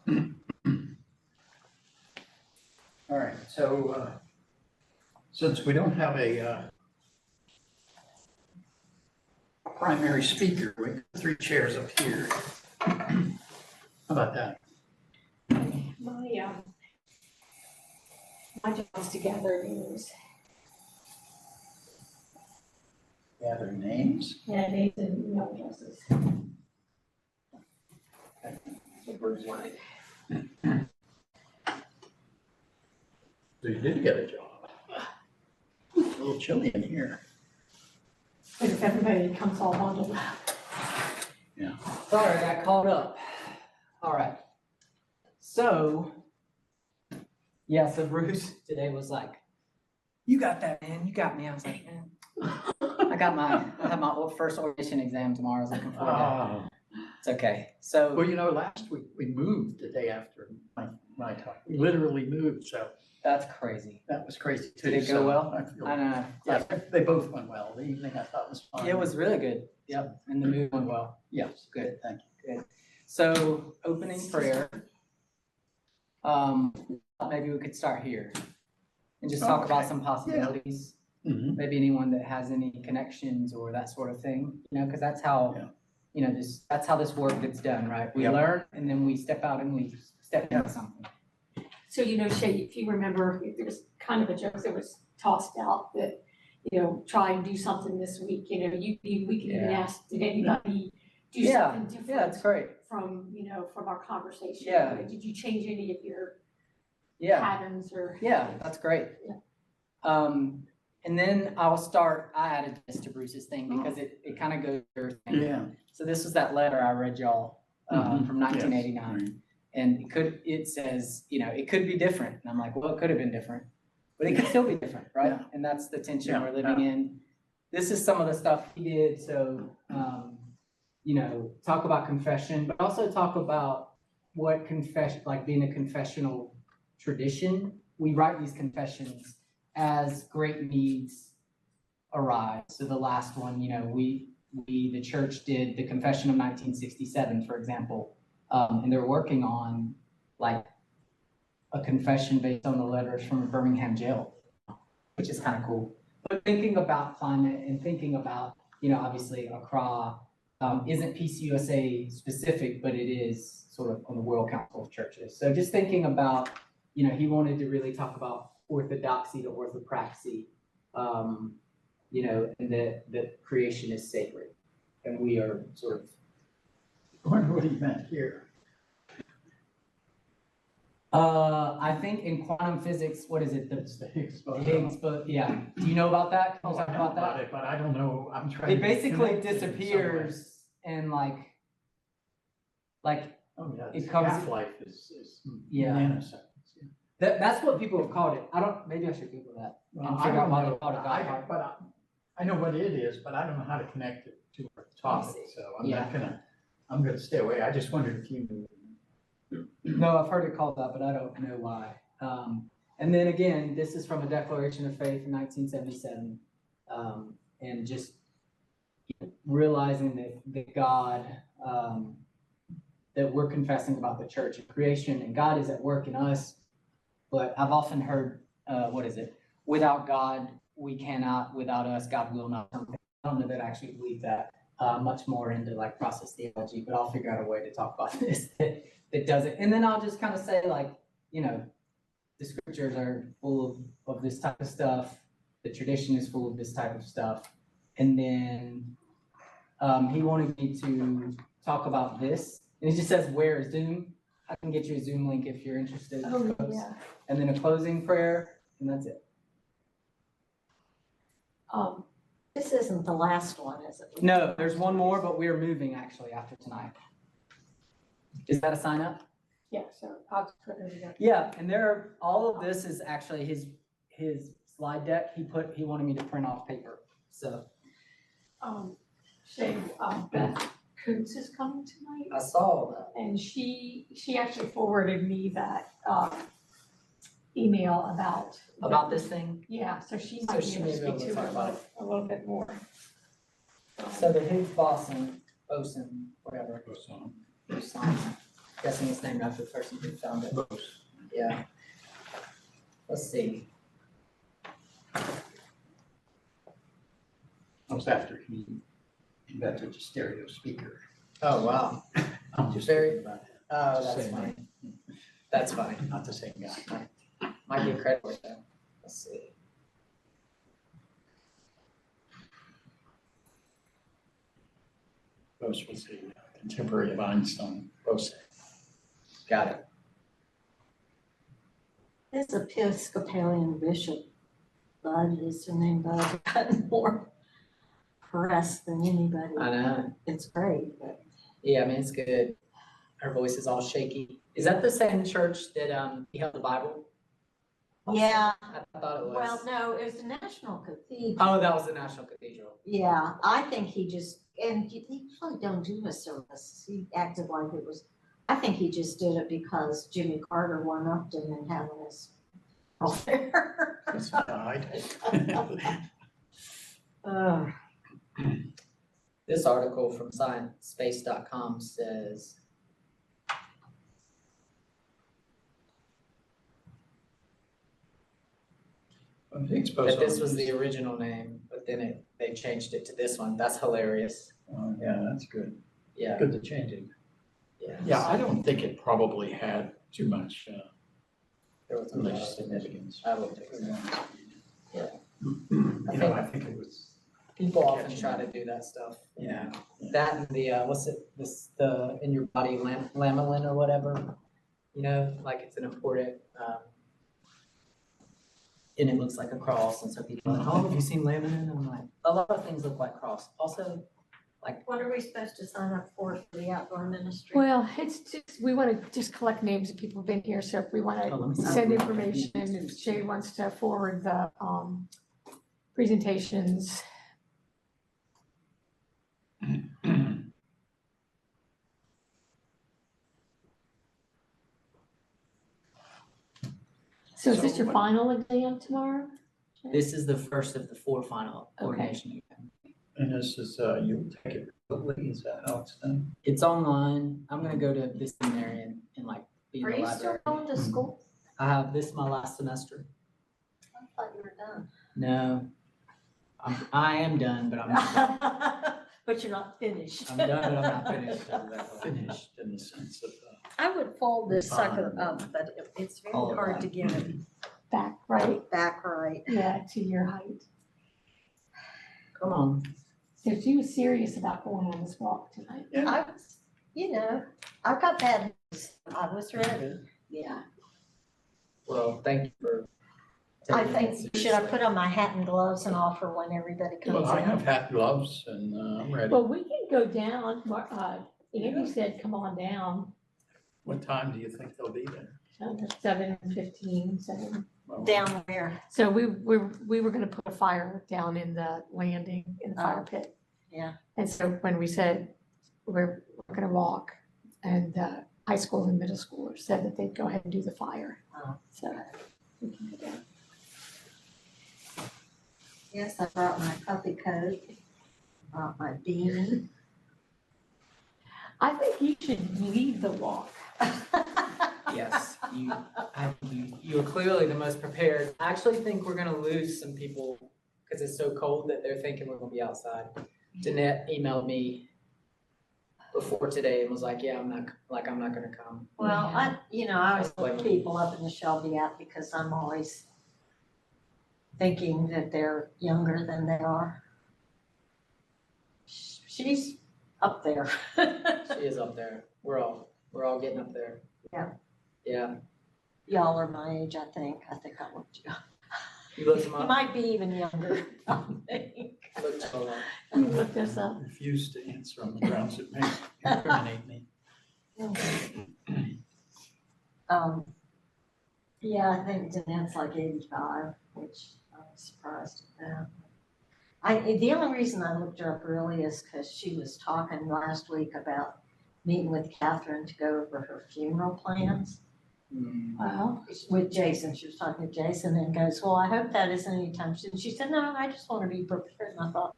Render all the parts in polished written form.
All right, so since we don't have a primary speaker, we have 3 chairs up here. How about that? My job is to gather news. Gather names. Yeah, names and email addresses. So Bruce wanted. So you did get a job. It's a little chilly in here. But if everybody comes all bundled up. Sorry, I got caught up. All right. So, yeah, so Bruce today was like, you got that, man. You got me. I was like, man. I have my first audition exam tomorrow. I was looking forward to it. It's okay. So, Well, you know, last week we moved the day after my talk. We literally moved, so that's crazy. that was crazy too. Did it go So well? I feel- I know. Yeah, they both went well. The evening I thought was fun. It was really good. Yep. And the move went well. Yes, Good. thank you. So, opening prayer. Maybe we could start here and just talk about Okay. some possibilities. Mhm. Maybe anyone that has any connections or that sort of thing, because that's how, Yeah. that's how this work gets done, right? We Yep. learn and then we step out and we step into something. So, Shay, if you remember, there's kind of a joke that was tossed out that, try and do something this week, we could even Yeah. ask, did anybody do Yeah, something yeah, that's different great. from our conversation? Yeah. Did you change any of your Yeah, patterns or? yeah, that's great. Yeah. And then I added this to Bruce's thing because it kind of goes to your thing. Yeah. So this was that letter I read y'all Mhm. from Yes, 1989. right. And it says, it could be different. And I'm like, well, it could have been different, but it could still be different, right? Yeah. And that's the tension Yeah, we're living in. This is some of the stuff he did. So, talk about confession, but also talk about what confession, like being a confessional tradition. We write these confessions as great needs arise. So the last one, the church did the confession of 1967, for example. And they're working on like a confession based on the letters from a Birmingham jail, which is kind of cool. But thinking about climate and thinking about, obviously Accra isn't PCUSA specific, but it is sort of on the World Council of Churches. So just thinking about, he wanted to really talk about orthodoxy to orthopraxy, and that creation is sacred. And we are sort of. I wonder what he meant here. I think in quantum physics, what is it? It's the Higgs boson. Higgs, but yeah. Do you know about that? Can Oh, you I talk know about about that? it, but I don't know. I'm trying. It to basically connect it in some way. disappears and like Oh, yeah. it its comes- Half-life is Yeah. nanoseconds. Yeah. that's what people have called it. Maybe I should Google that. Well, And I figure out don't why they know, called it God part. but I know what it is, but I don't know how to connect it to our topic, so I'm gonna stay away. I just wondered if you knew. No, I've heard it called that, but I don't know why. And then again, this is from a Declaration of Faith in 1977. And just realizing that God, that we're confessing about the church and creation and God is at work in us. But I've often heard, without God, we cannot, without us, God will not. I don't know that I actually believe that much more into like process theology, but I'll figure out a way to talk about this that does it. And then I'll just kind of say like, the scriptures are full of this type of stuff. The tradition is full of this type of stuff. And then he wanted me to talk about this. And it just says, where Zoom? I can get you a Zoom link if you're interested. Oh, yeah. And then a closing prayer, and that's it. This isn't the last one, is it? No, there's one more, but we're moving actually after tonight. Is that a sign up? Yeah, so I'll just put it together. Yeah, and all of this is actually his slide deck. He wanted me to print off paper, so. Shay, Beth Koontz is coming tonight. I saw that. And she actually forwarded me that email About this thing? Yeah, so she So might she be able may to be able speak to to talk about it a little bit more. So the Higgs boson, whatever. Boson. Guessing it's named after the person who found it. Yeah. Let's see. I was after he invented the stereo speaker. Oh, wow. I'm just Very- kidding about it. Oh, Just that's saying, funny. That's funny. Not the same guy. Might be a credit for that. Let's see. Bose was a contemporary of Einstein, Bose. Got it. This Episcopalian bishop, Bud, is her name, Bud, got more press than anybody. I know. It's great, but Yeah, I mean, it's good. Her voice is all shaky. Is that the same church that he held the Bible? yeah, I thought it was. well, no, it was the National Cathedral. Oh, that was the National Cathedral. Yeah, I think he just, and he probably don't do a service. He acted like it was, I think he just did it because Jimmy Carter one-upped him in having his affair. That's died. This article from sciencespace.com says, I think suppose that this was the original name, but then they changed it to this one. That's hilarious. Oh, yeah, that's good. Yeah, Good to change it. yeah. Yeah, I don't think it probably had too much There was a lot of religious significance. I would think so. Yeah. You know, I think it was, People often try to do that stuff. yeah. That and the, what's it, the in your body lamelin or whatever, you know, like it's an important, and it looks like a cross, and so people are like, oh, have you seen laminin? And I'm like, a lot of things look like cross. Also, What are we supposed to sign up for the outdoor ministry? Well, it's just, we want to just collect names of people who've been here, so if we want Oh, let me to sign send up. information, if Shay wants to forward the, presentations. So is this So your what- final exam tomorrow? this is the first of the 4 final Okay. ordination exams. And this is, you'll take it remotely, is that how it's done? It's online. I'm gonna go to this seminary and like be in Are the you still library. going to school? I have, this is my last semester. I thought you were done. No, I am done, but I'm not, But you're not finished. I'm done, but I'm not finished. Finished in the sense of, I would fold this sucker up, but it's very All of hard that. to get it Back, right? back right. Yeah, to your height. Come on. So she was serious about going on this walk tonight. yeah, I was, I got bad news. I was ready. Yeah. Well, thank you for. I taking think, it should I seriously. put on my hat and gloves and offer when everybody comes well, I have in? hat gloves and I'm ready. Well, we can go down, Andy said, come on down, What time do you think they'll be there? 7:15, 7. Well, Down there, So we were gonna put a fire down in the landing, in the fire pit. yeah. And so when we said we're gonna walk, and high school and middle schoolers said that they'd go ahead and do the fire. Oh. So we can go down. Yes, I brought my puppy coat, brought my beanie. I think you should lead the walk. Yes, you are clearly the most prepared. I actually think we're gonna lose some people because it's so cold that they're thinking we're gonna be outside. Danette emailed me before today and was like, yeah, I'm not gonna come. Well, I always Like- look people up in the Shelby app because I'm always thinking that they're younger than they are. She's up there. She is up there. We're all getting up there. Yeah. Yeah. Y'all are my age, I think. I think I looked you. You looked them You up? might be even younger, I think. Looked them up. You looked us up. Refuse to answer on the grounds it may incriminate me. Yeah, I think Danette's like 85, which I was surprised at that. The only reason I looked her up really is because she was talking last week about meeting with Catherine to go over her funeral plans Wow. with Jason. She was talking to Jason and goes, well, I hope that isn't anytime soon. She said, no, I just want to be prepared. And I thought,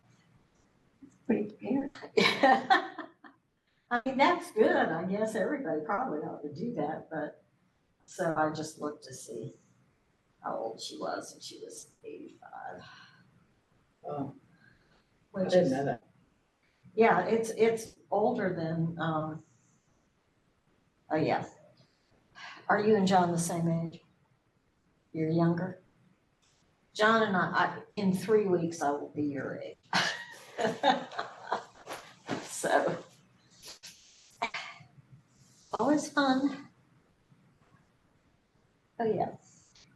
Pretty prepared. I mean, that's good. I guess everybody probably ought to do that, but, so I just looked to see how old she was, and she was 85. Oh, I Which didn't is, know that. yeah, it's older than, oh yeah. Are you and John the same age? You're younger? John and in 3 weeks, I will be your age. So, always fun. Oh, yeah.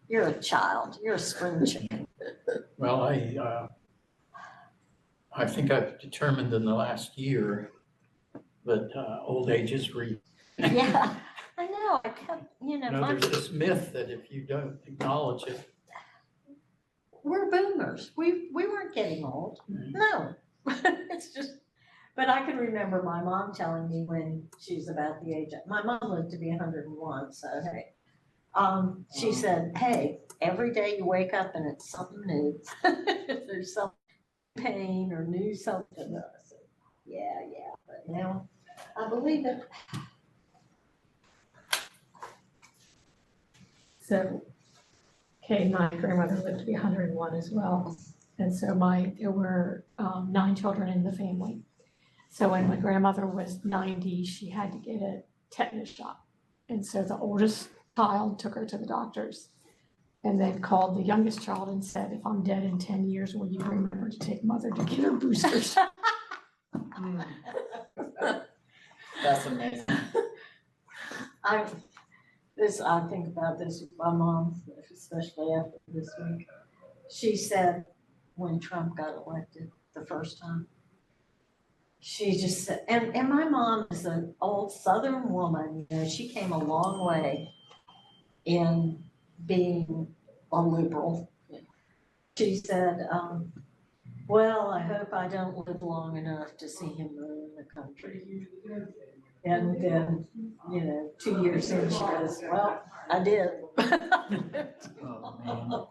You're a child. You're a spring chicken. Well, I think I've determined in the last year that old age is real. Yeah, I know. I kept, You know, there's this myth that if you don't acknowledge it, we're boomers. We weren't getting old. No. It's just, but I can remember my mom telling me when she's about the age, my mom lived to be 101, so hey. She said, hey, every day you wake up and it's something new. If there's some pain or new something. I said, yeah, but now I believe it. So, okay, my grandmother lived to be 101 as well. And so there were 9 children in the family. So when my grandmother was 90, she had to get a tetanus shot. And so the oldest child took her to the doctors and then called the youngest child and said, if I'm dead in 10 years, will you remember to take mother to get her boosters? That's amazing. I think about this with my mom, especially after this week. She said when Trump got elected the first time, she just said, and my mom is an old Southern woman, you know, she came a long way in being a liberal. She said, well, I hope I don't live long enough to see him ruin the country. And then, 2 years in, she goes, well, I did. Oh, man.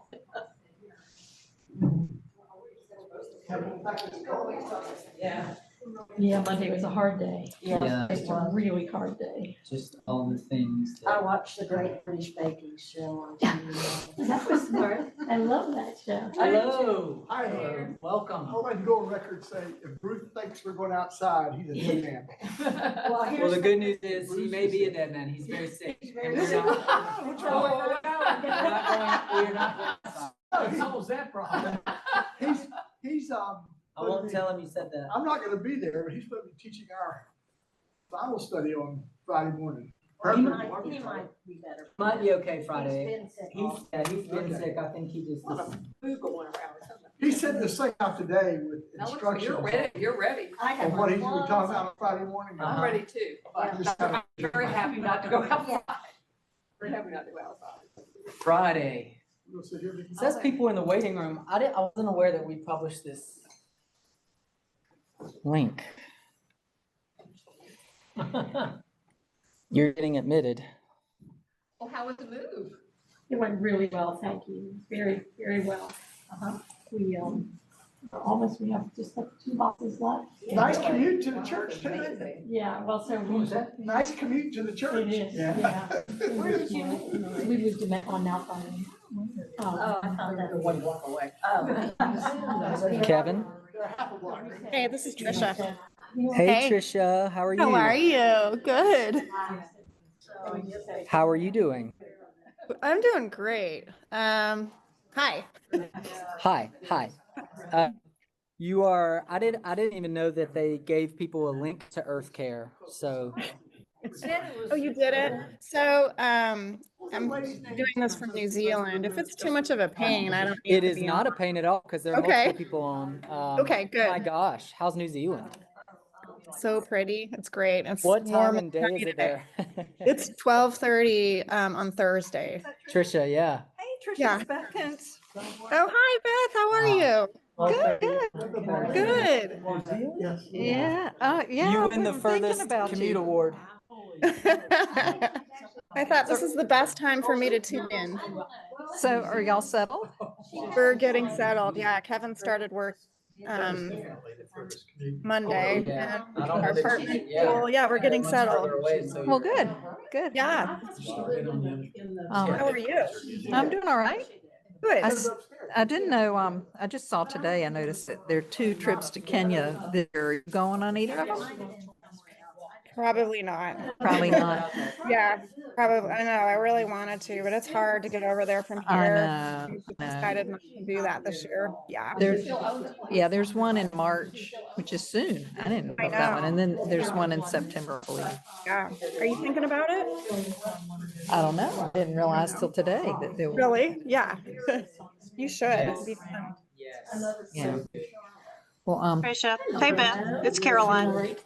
Yeah, Monday was a hard day. Yeah. It's a really hard day. Just all the things I that. watched the Great British Baking Show on TV. That was smart. I love that show. Hello. Hi. Hello. Welcome. I'd like to go on record and say, if Bruce thinks we're going outside, he's a dead man. Well, the good news is he may be a dead man. He's very sick. And we're not- What's wrong with that? we're not going outside. how was that problem? He's I won't tell him you said that. I'm not gonna be there, but he's supposed to be teaching our Bible study on Friday morning. He might be better. Might be okay He's Friday. been sick. He's been Okay. sick. I think he just. Food going around or something. He sent this thing out today with instructions You're ready. I have on what he's my gonna talk gloves about on Friday morning. Uh-huh. I'm ready too. Yeah. Just gotta- I'm very happy not to go outside. Very happy not to go outside. Friday. We'll sit here. It says people in the waiting room. I wasn't aware that we published this link. You're getting admitted. Well, how was the move? It went really well, thank you. Very, very well. We have just like 2 boxes left. Nice commute to the church too. Amazing. Yeah, well, so What was that? Nice commute to the church. It is, yeah. Where did you move? We moved to on now finally. Oh, I found that. One block away. Oh. Kevin. They're half a block. Hey, this is Trisha. Hey, Hey. Trisha, how are you? How are you? Good. How are you doing? I'm doing great. Hi. Hi. You are. I didn't even know that they gave people a link to Earth Care. So Oh, you did it? So, I'm doing this from New Zealand. If it's too much of a pain, I don't need it to is be not a on. pain at all because there are Okay. multiple people on. Okay, good. My gosh, how's New Zealand? So pretty. It's great. It's What time warm and day sunny is it today. there? It's 12:30 on Thursday. Trisha, yeah. Hey, Trisha, Yeah. it's Beth Kent. Oh, hi Beth. How are you? Good. Yes. Yeah, yeah. You we win the were thinking furthest about commute you. award. I thought this is the best time for me to tune in. So are y'all settled? We're getting settled. Yeah, Kevin started work Definitely the furthest commute. Monday. Yeah. And I don't know our that partner she- yeah. school, yeah, we're getting Much settled. further away, so Well, you're- good, good. Yeah, how are you? I'm doing all right. Good. I didn't know, I just saw today, I noticed that there are 2 trips to Kenya that are going on either of them. Probably not. Probably not. Yeah, probably. I know. I really wanted to, but it's hard to get over there from I here. know. We decided not to do that this year. Yeah. There's one in March, which is soon. I didn't know I that one. know. And then there's one in September, I believe. Yeah. Are you thinking about it? I don't know. I didn't realize till today that there was. Really? Yeah. You should. It'd be fun. Yes. Yeah. Well, Tricia. Hey, Beth. It's Caroline.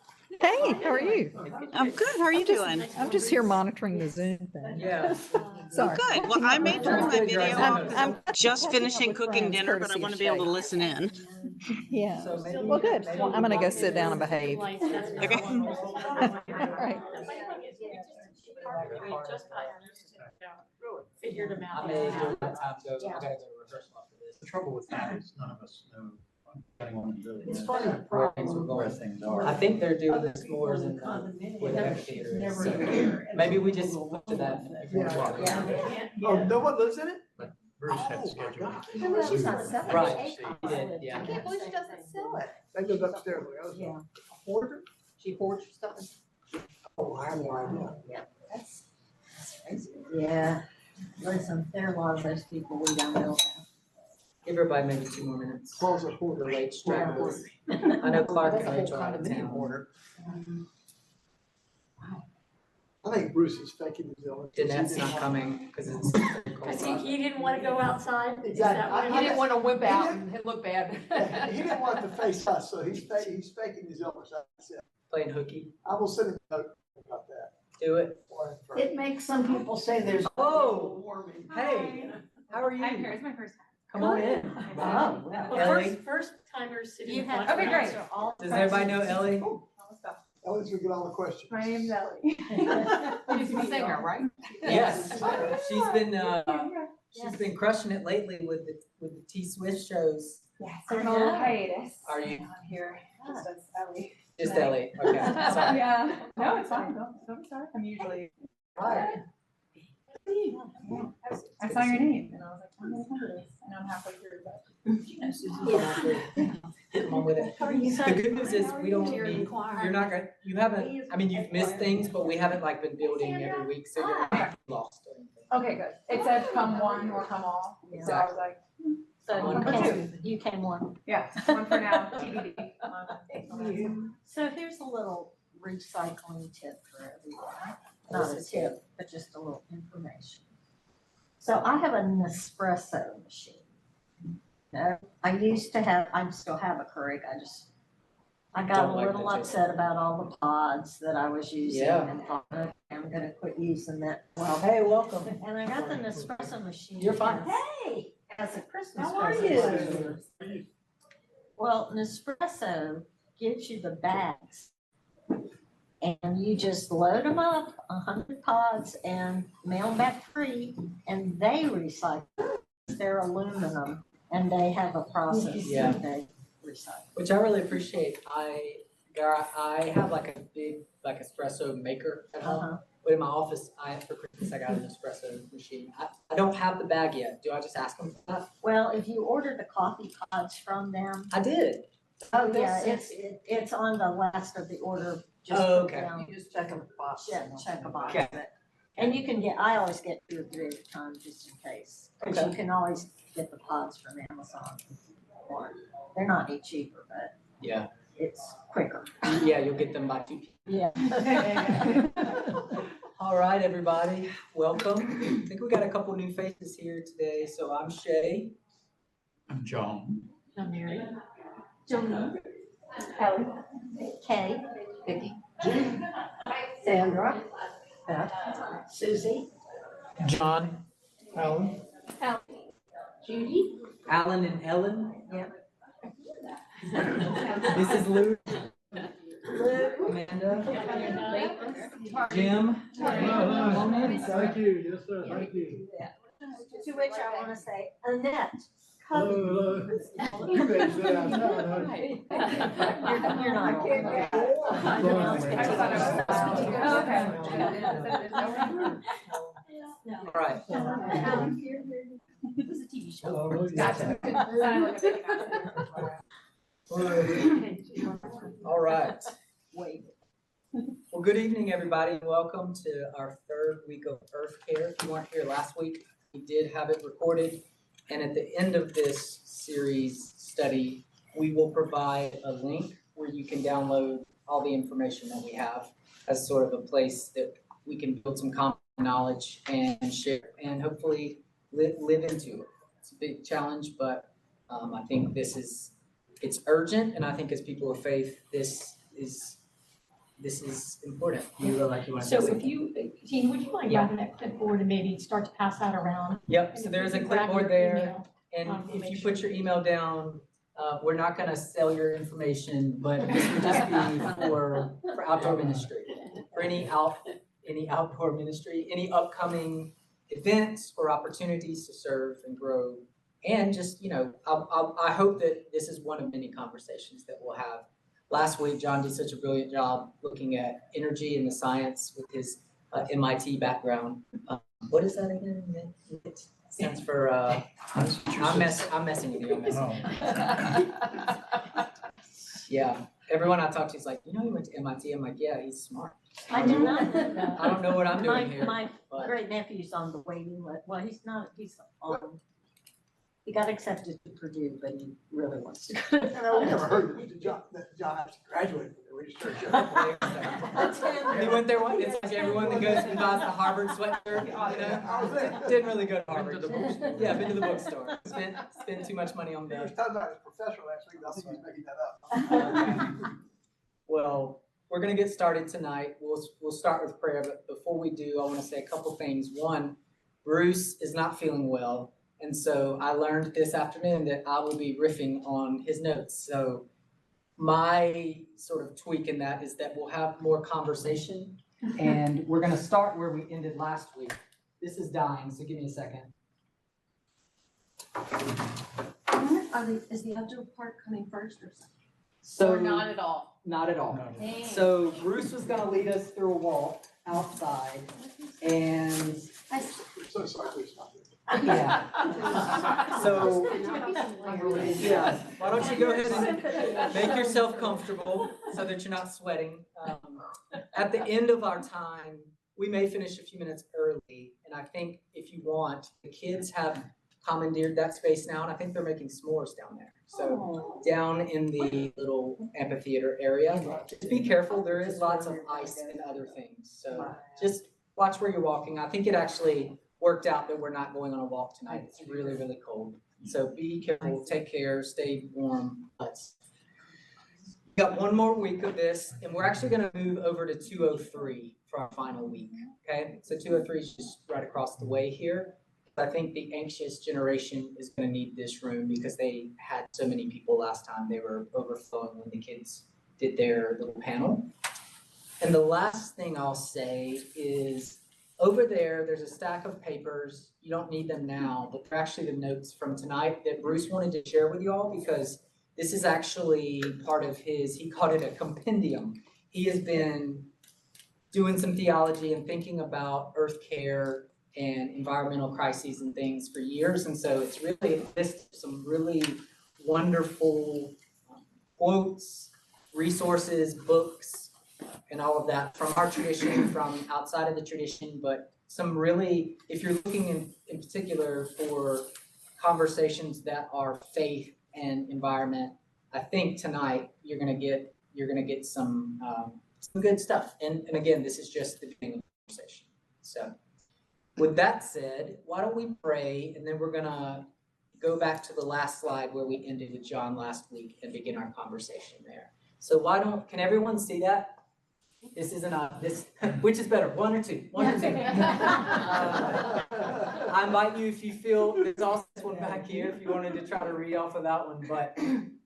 hey, how are you? I'm good. How are you doing? I'm just here monitoring the Zoom thing. Yeah. Sorry. Good. Well, I made sure my video. I'm Just finishing cooking dinner, but I want to be able to listen in. Yeah. So maybe- Well, good. Well, I'm gonna go sit down and behave. Okay. All right. Figured them I out. may do that time go, I gotta go to rehearsal after this. The trouble with that is none of us know. Anyone really It's knows funny. Where things are where going. things I are. think they're doing this more in where the amphitheater is. So maybe we just look to that. if we want. Oh, no one lives in it? Bruce had scheduled. She's not selling it. Right, he did, yeah. I can't believe she doesn't sell it. That goes upstairs. I was Yeah. hoarder. She hoards stuff. Oh, I have no idea. That's crazy. Yeah, listen, there are a lot of those people we don't know about. Give everybody maybe 2 more minutes. Close a The hoarder. late stragglers. I know Clark and Rachel are out of town. I think Bruce is faking his illness. Danette's not coming because it's. I think he didn't want to go outside. Is that Exactly. why? He didn't want to wimp out and look bad. He didn't want to face us, so he's faking his illness. That's it. Playing hooky. I will send him a note about that. Do it. It makes some people say there's. Oh, hey, how are you? It's my first Come on in. Wow. Well, Ellie? first timers sitting. You in have. front Okay, row, great. so all- Does everybody know Ellie? Ellis will get all the questions. My name's Ellie. She's a singer, right? Yes, she's been crushing it lately with the T Swift shows. Yes. I'm on a little hiatus. Are you I'm here. Just as Ellie. just Ellie? Okay, sorry. Yeah. No, it's fine. Don't sorry. I'm usually. Hi. I saw your name and I was like, I'm gonna come to this. And I'm halfway through, but. Come on with it. How are you? The good news is we don't need, you're not gonna, you haven't, I mean, you've missed things, but we haven't like been building every week, so you're not lost or anything. Okay, good. It said come one or come all. So I was like, So you came one. yeah, one for now, TBD. So here's a little recycling tip for everyone. Not a tip, but just a little information. So I have a Nespresso machine. I used to have, I still have a Keurig, I got Don't a like little that, upset about all the pods that I was using Yeah. and thought, okay, I'm gonna quit using that. Well, hey, welcome. And I got the Nespresso machine. You're fine. Hey, as a Christmas How are present. you? Well, Nespresso gives you the bags. And you just load them up, 100 pods, and mail them back free, and they recycle. They're aluminum, and they have a process Yeah. that they recycle. Which I really appreciate. I have like a big like espresso maker at home. Uh-huh. But in my office, for Christmas, I got an espresso machine. I don't have the bag yet. Do I just ask them for that? Well, if you order the coffee pods from them, I did. oh yeah, it's on the last of the order. Just Oh, put okay. down, You just check them at the box. check a box. Okay. But- And you can get, I always get 2 or 3 at a time, just in case. Because Okay. you can always get the pods from Amazon. Or, they're not any cheaper, but Yeah. it's quicker. Yeah, you'll get them by 2 p.m. Yeah. All right, everybody, welcome. I think we got a couple new faces here today. So I'm Shay. I'm John. I'm Mary. Jolene, Ellie. Kay, Vicky. Sandra, Beth, Susie, John. Alan. Judy, Alan and Ellen. Yep. This is Lou, Lou, Amanda, Jim. Come on in. Thank you, yes, sir, thank you. to which I want to say Annette Hello. You guys sit outside, huh? You're not. All right. It was a TV show. All right. Wait. Well, good evening, everybody, and welcome to our third week of Earth Care. If you weren't here last week, we did have it recorded. And at the end of this series study, we will provide a link where you can download all the information that we have as sort of a place that we can build some common knowledge and share and hopefully live into it. It's a big challenge, but I think it's urgent, and I think as people of faith, this is important. You look like you want to So say if something. you, Jean, would you mind Yeah. grabbing that clipboard and maybe start to pass that around? Yep, so there's a clipboard there, and we'll if make you sure. put your email down, we're not gonna sell your information, but this would just be for outdoor ministry. For any outdoor ministry, any upcoming events or opportunities to serve and grow. And just, I hope that this is one of many conversations that we'll have. Last week, John did such a brilliant job looking at energy and the science with his MIT background. What is that again? It stands for, I'm messing with you. I'm messing with you. Yeah, everyone I talk to is like, he went to MIT. I'm like, yeah, he's smart. I did not know that. I don't know what I'm doing here. My but- great nephew's on the waiting list. Well, he's not, he got accepted to Purdue, but he really wants to. I never heard that John actually graduated from there. We just started showing up. He went there one, it's like everyone that goes and buys the Harvard sweatshirt, I was there. Didn't really go to Harvard. Been to the bookstore. Yeah, been to the bookstore. Spent too much money on He was the. talking about his professor last week. I think he's making that up. Well, we're gonna get started tonight. We'll start with prayer, but before we do, I wanna say a couple things. One, Bruce is not feeling well. And so I learned this afternoon that I will be riffing on his notes. So my sort of tweak in that is that we'll have more conversation. And we're gonna start where we ended last week. This is dying, so give me a second. Is the outdoor part coming first or something? So Or not at all. Not at all. Dang. So Bruce was gonna lead us through a walk outside and So sorry, please stop it. yeah. So yeah, why don't you go ahead and make yourself comfortable so that you're not sweating. At the end of our time, we may finish a few minutes early, and I think if you want, the kids have commandeered that space now, and I think they're making s'mores down there. So down in the little amphitheater area, just be careful, there is lots of ice and other things. So just watch where you're walking. I think it actually worked out that we're not going on a walk tonight. It's really, really cold. So be careful, take care, stay warm. We got one more week of this, and we're actually gonna move over to 203 for our final week, okay? So 203 is just right across the way here. I think the anxious generation is gonna need this room because they had so many people last time. They were overflowing when the kids did their little panel. And the last thing I'll say is, over there's a stack of papers. You don't need them now, but they're actually the notes from tonight that Bruce wanted to share with you all because this is actually part of he called it a compendium. He has been doing some theology and thinking about earth care and environmental crises and things for years. And so it's really a list of some really wonderful quotes, resources, books, and all of that from our tradition, from outside of the tradition, but some really, if you're looking in particular for conversations that are faith and environment, I think tonight you're gonna get some good stuff. And again, this is just the beginning of the conversation. So with that said, why don't we pray, and then we're gonna go back to the last slide where we ended with John last week and begin our conversation there. So can everyone see that? This isn't which is better, one or two? One or two. I invite you, if you feel, there's also this one back here, if you wanted to try to read off of that one, but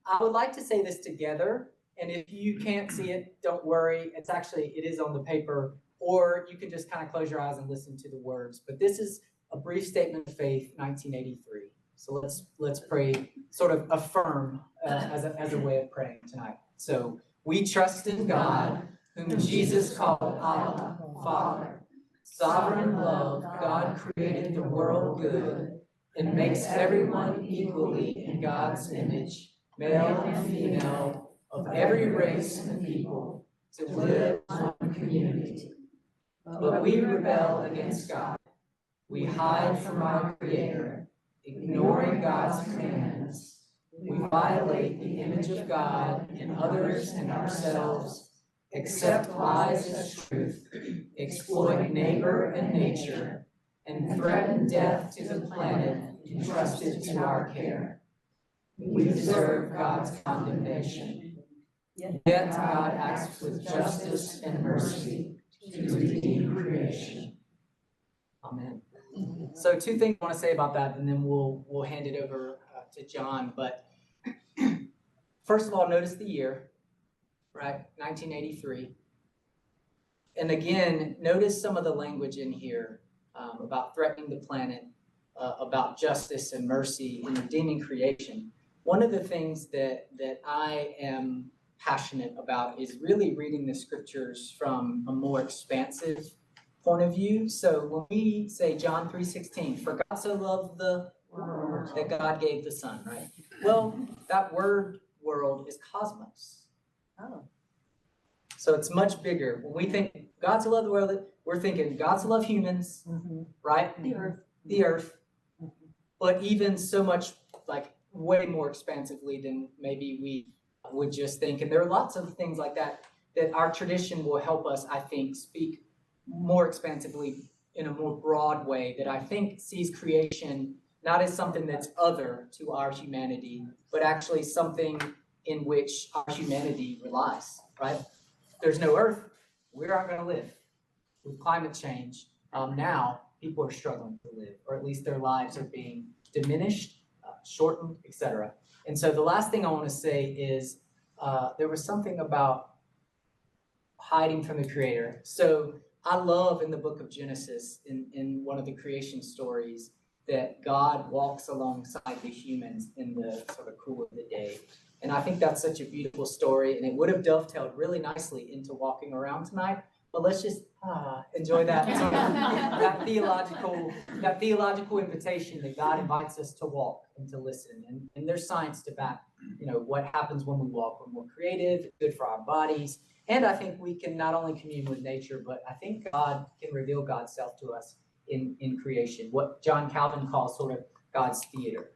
I would like to say this together, and if you can't see it, don't worry, it is on the paper, or you can just kind of close your eyes and listen to the words, but this is a brief statement of faith, 1983. So let's pray, sort of affirm as a way of praying tonight. So we trust in God, whom Jesus called Abba, Father. Sovereign love, God created the world good and makes everyone equally in God's image, male and female, of every race and people, to live in one community. But we rebel against God. We hide from our Creator, ignoring God's commands. We violate the image of God in others and ourselves, accept lies as truth, exploit neighbor and nature, and threaten death to the planet entrusted to our care. We deserve God's condemnation. Yet God acts with justice and mercy to redeem creation. Amen. So 2 things I want to say about that, and then we'll hand it over to John. But first of all, notice the year, right? 1983. And again, notice some of the language in here about threatening the planet, about justice and mercy and redeeming creation. One of the things that I am passionate about is really reading the scriptures from a more expansive point of view. So when we say John 3:16, for God so loved the world that God gave the Son, right? Well, that word world is cosmos. Oh. So it's much bigger. When we think God so loved the world, we're thinking God so loved humans, right? The earth. But even so much, like way more expansively than maybe we would just think. And there are lots of things like that our tradition will help us, I think, speak more expansively in a more broad way that I think sees creation not as something that's other to our humanity, but actually something in which our humanity relies, right? There's no earth, we aren't going to live. With climate change, now people are struggling to live, or at least their lives are being diminished, shortened, etc. And so the last thing I want to say is there was something about hiding from the Creator. So I love in the book of Genesis, in one of the creation stories, that God walks alongside the humans in the sort of cool of the day. And I think that's such a beautiful story, and it would have dovetailed really nicely into walking around tonight. But let's just enjoy that sort of, that theological invitation that God invites us to walk and to listen. And there's science to back, what happens when we walk. We're more creative, it's good for our bodies. And I think we can not only commune with nature, but I think God can reveal God's self to us in creation. What John Calvin calls sort of God's theater.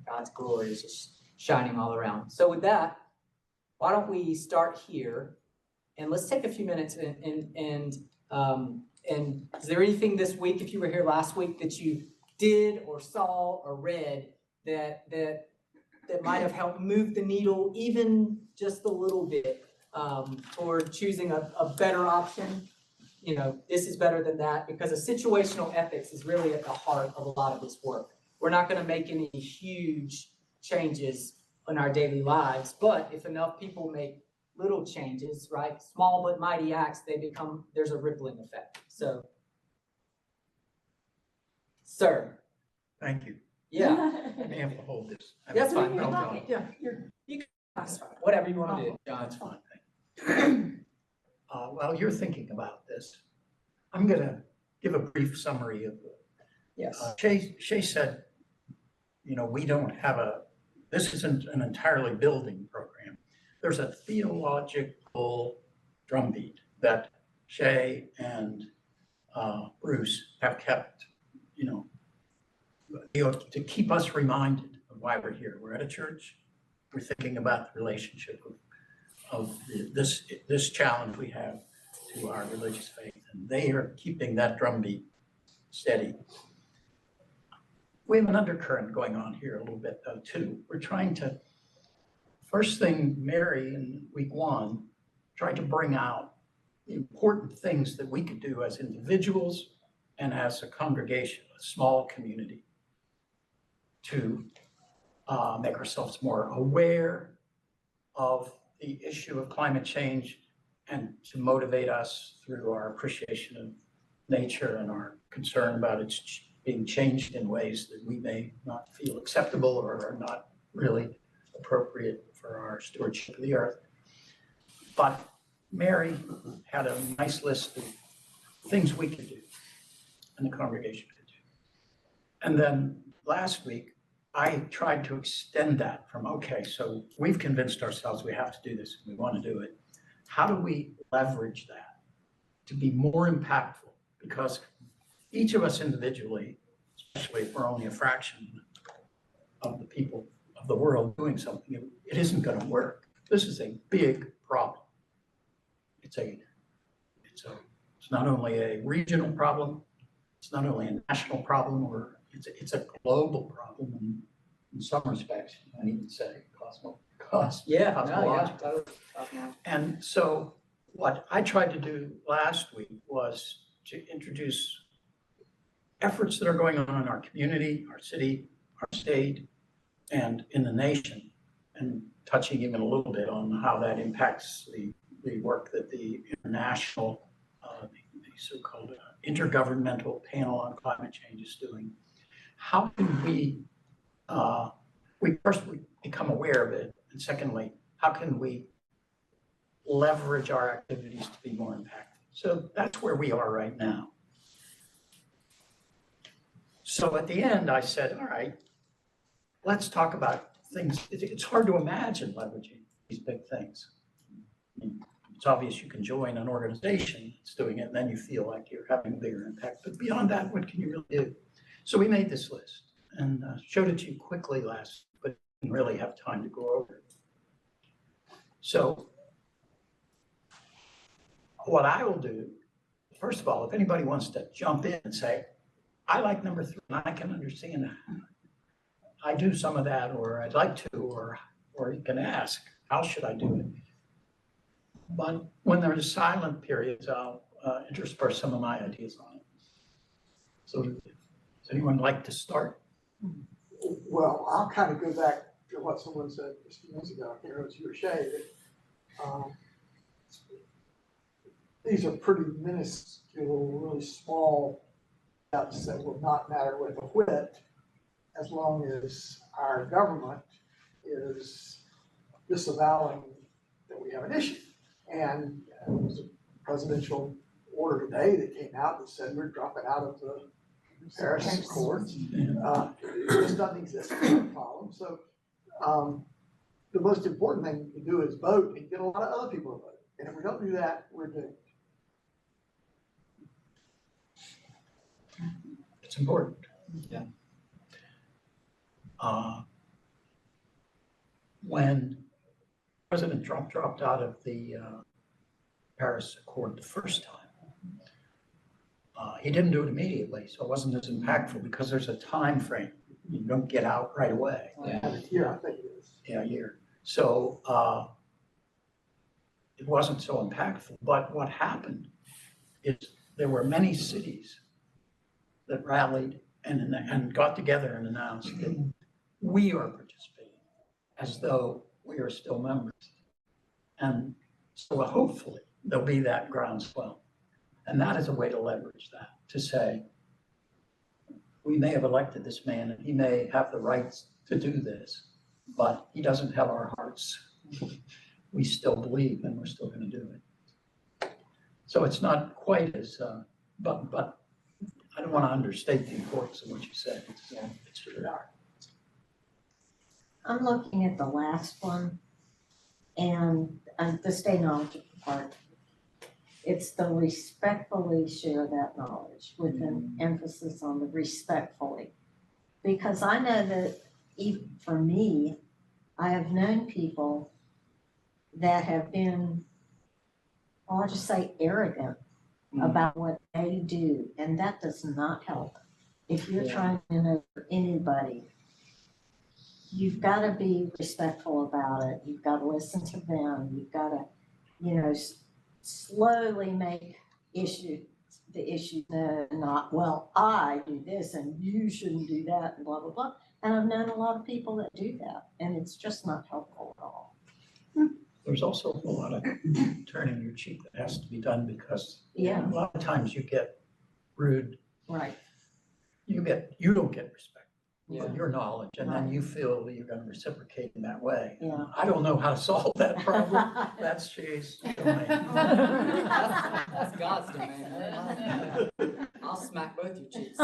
God's glory is just shining all around. So with that, why don't we start here? And let's take a few minutes and is there anything this week, if you were here last week, that you did or saw or read that might have helped move the needle even just a little bit toward choosing a better option? This is better than that, because a situational ethics is really at the heart of a lot of this work. We're not going to make any huge changes in our daily lives, but if enough people make little changes, right? Small but mighty acts, there's a rippling effect. So, sir. Thank you. Yeah. I may have to hold this. That's fine. No problem. Yeah, that's fine. Whatever you want to do, John. That's fine. Thank you. While you're thinking about this, I'm going to give a brief summary of it. Yes. Shay said, we don't have this isn't an entirely building program. There's a theological drumbeat that Shay and Bruce have kept, to keep us reminded of why we're here. We're at a church. We're thinking about the relationship of this challenge we have to our religious faith, and they are keeping that drumbeat steady. We have an undercurrent going on here a little bit though too. We're trying to, first thing, Mary in week 1 tried to bring out the important things that we could do as individuals and as a congregation, a small community, to make ourselves more aware of the issue of climate change and to motivate us through our appreciation of nature and our concern about its being changed in ways that we may not feel acceptable or are not really appropriate for our stewardship of the earth. But Mary had a nice list of things we could do and the congregation could do. And then last week, I tried to extend that from, okay, so we've convinced ourselves we have to do this, and we want to do it. How do we leverage that to be more impactful? Because each of us individually, especially if we're only a fraction of the people of the world doing something, it isn't going to work. This is a big problem. It's not only a regional problem, it's not only a national problem, or it's a global problem in some respects. I need to say cosmological. And so what I tried to do last week was to introduce efforts that are going on in our community, our city, our state, and in the nation, and touching even a little bit on how that impacts the work that the international, the so-called Intergovernmental Panel on Climate Change is doing. How can we first become aware of it, and secondly, how can we leverage our activities to be more impactful? So that's where we are right now. So at the end, I said, all right, let's talk about things. It's hard to imagine leveraging these big things. I mean, it's obvious you can join an organization that's doing it, and then you feel like you're having a bigger impact. But beyond that, what can you really do? So we made this list and showed it to you quickly last, but didn't really have time to go over it. So what I will do, first of all, if anybody wants to jump in and say, I like number 3, and I can understand that. I do some of that, or I'd like to, or you can ask, how should I do it? But when there's silent periods, I'll intersperse some of my ideas on it. So does anyone like to start? Well, I'll kind of go back to what someone said just a few minutes ago. I can't remember if it was you or Shay, that these are pretty minuscule, really small steps that will not matter with a whit, as long as our government is disavowing that we have an issue. And there was a presidential order today that came out that said we're dropping out of the Paris Accords. This doesn't exist as a problem. So the most important thing to do is vote and get a lot of other people to vote. And if we don't do that, we're doomed. It's important. Yeah. When President Trump dropped out of the Paris Accord the first time, he didn't do it immediately, so it wasn't as impactful because there's a time frame. You don't get out right away. Yeah, I think it is. Yeah, a year. So it wasn't so impactful. But what happened is there were many cities that rallied and got together and announced that we are participating as though we are still members. And so hopefully there'll be that groundswell. And that is a way to leverage that, to say, we may have elected this man and he may have the rights to do this, but he doesn't have our hearts. We still believe and we're still going to do it. So it's not quite as, but I don't want to understate the importance of what you said. It's really hard. I'm looking at the last one and the stay knowledgeable part. It's the respectfully share that knowledge with an emphasis on the respectfully. Because I know that even for me, I have known people that have been, I'll just say arrogant about what they do, and that does not help. If you're trying to win over anybody, you've got to be respectful about it. You've got to listen to them. You've got to, slowly make the issue not, well, I do this and you shouldn't do that and blah, blah, blah. And I've known a lot of people that do that, and it's just not helpful at all. There's also a lot of turning your cheek that has to be done because Yeah. a lot of times you get rude Right. you don't get respect Yeah. for your knowledge, and then you feel that you're gonna reciprocate in that way. Yeah. I don't know how to solve that problem. That's Jay's domain. That's God's domain. I'll smack both your cheeks.